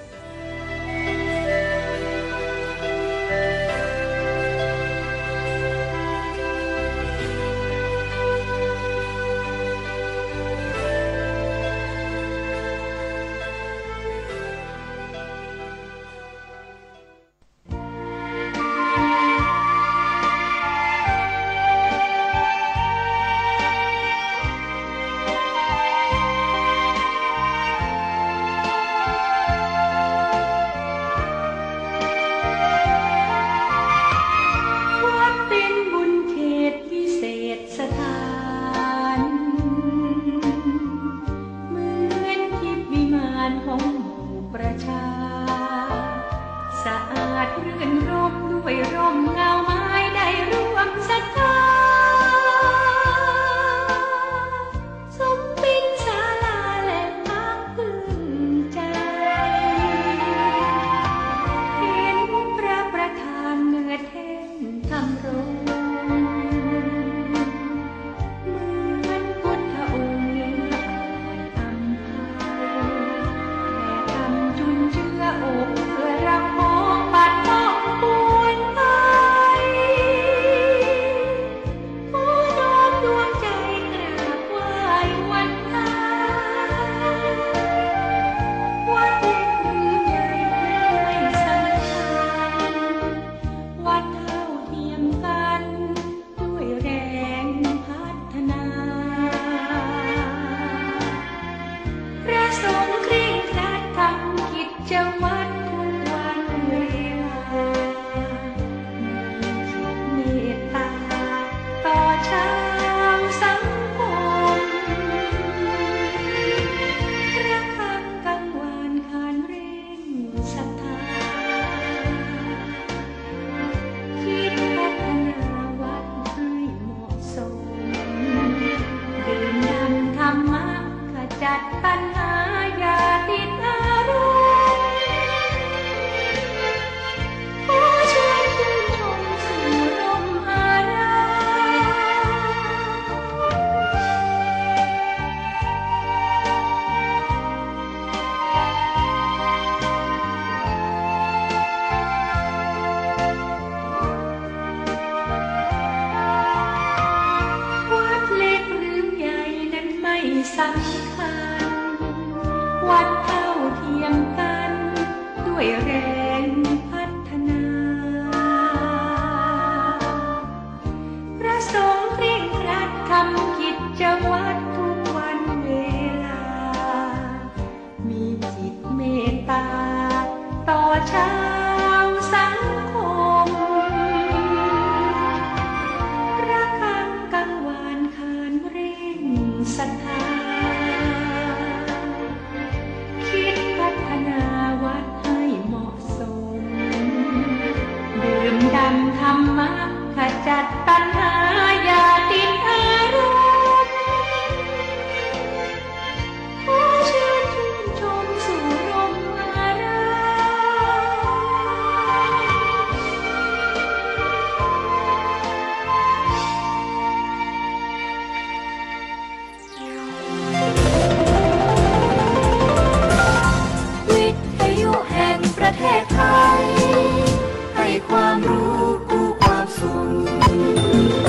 รู้คู่ความสุข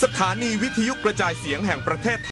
สถานีวิทยุกระจายเสียงแห่งประเทศ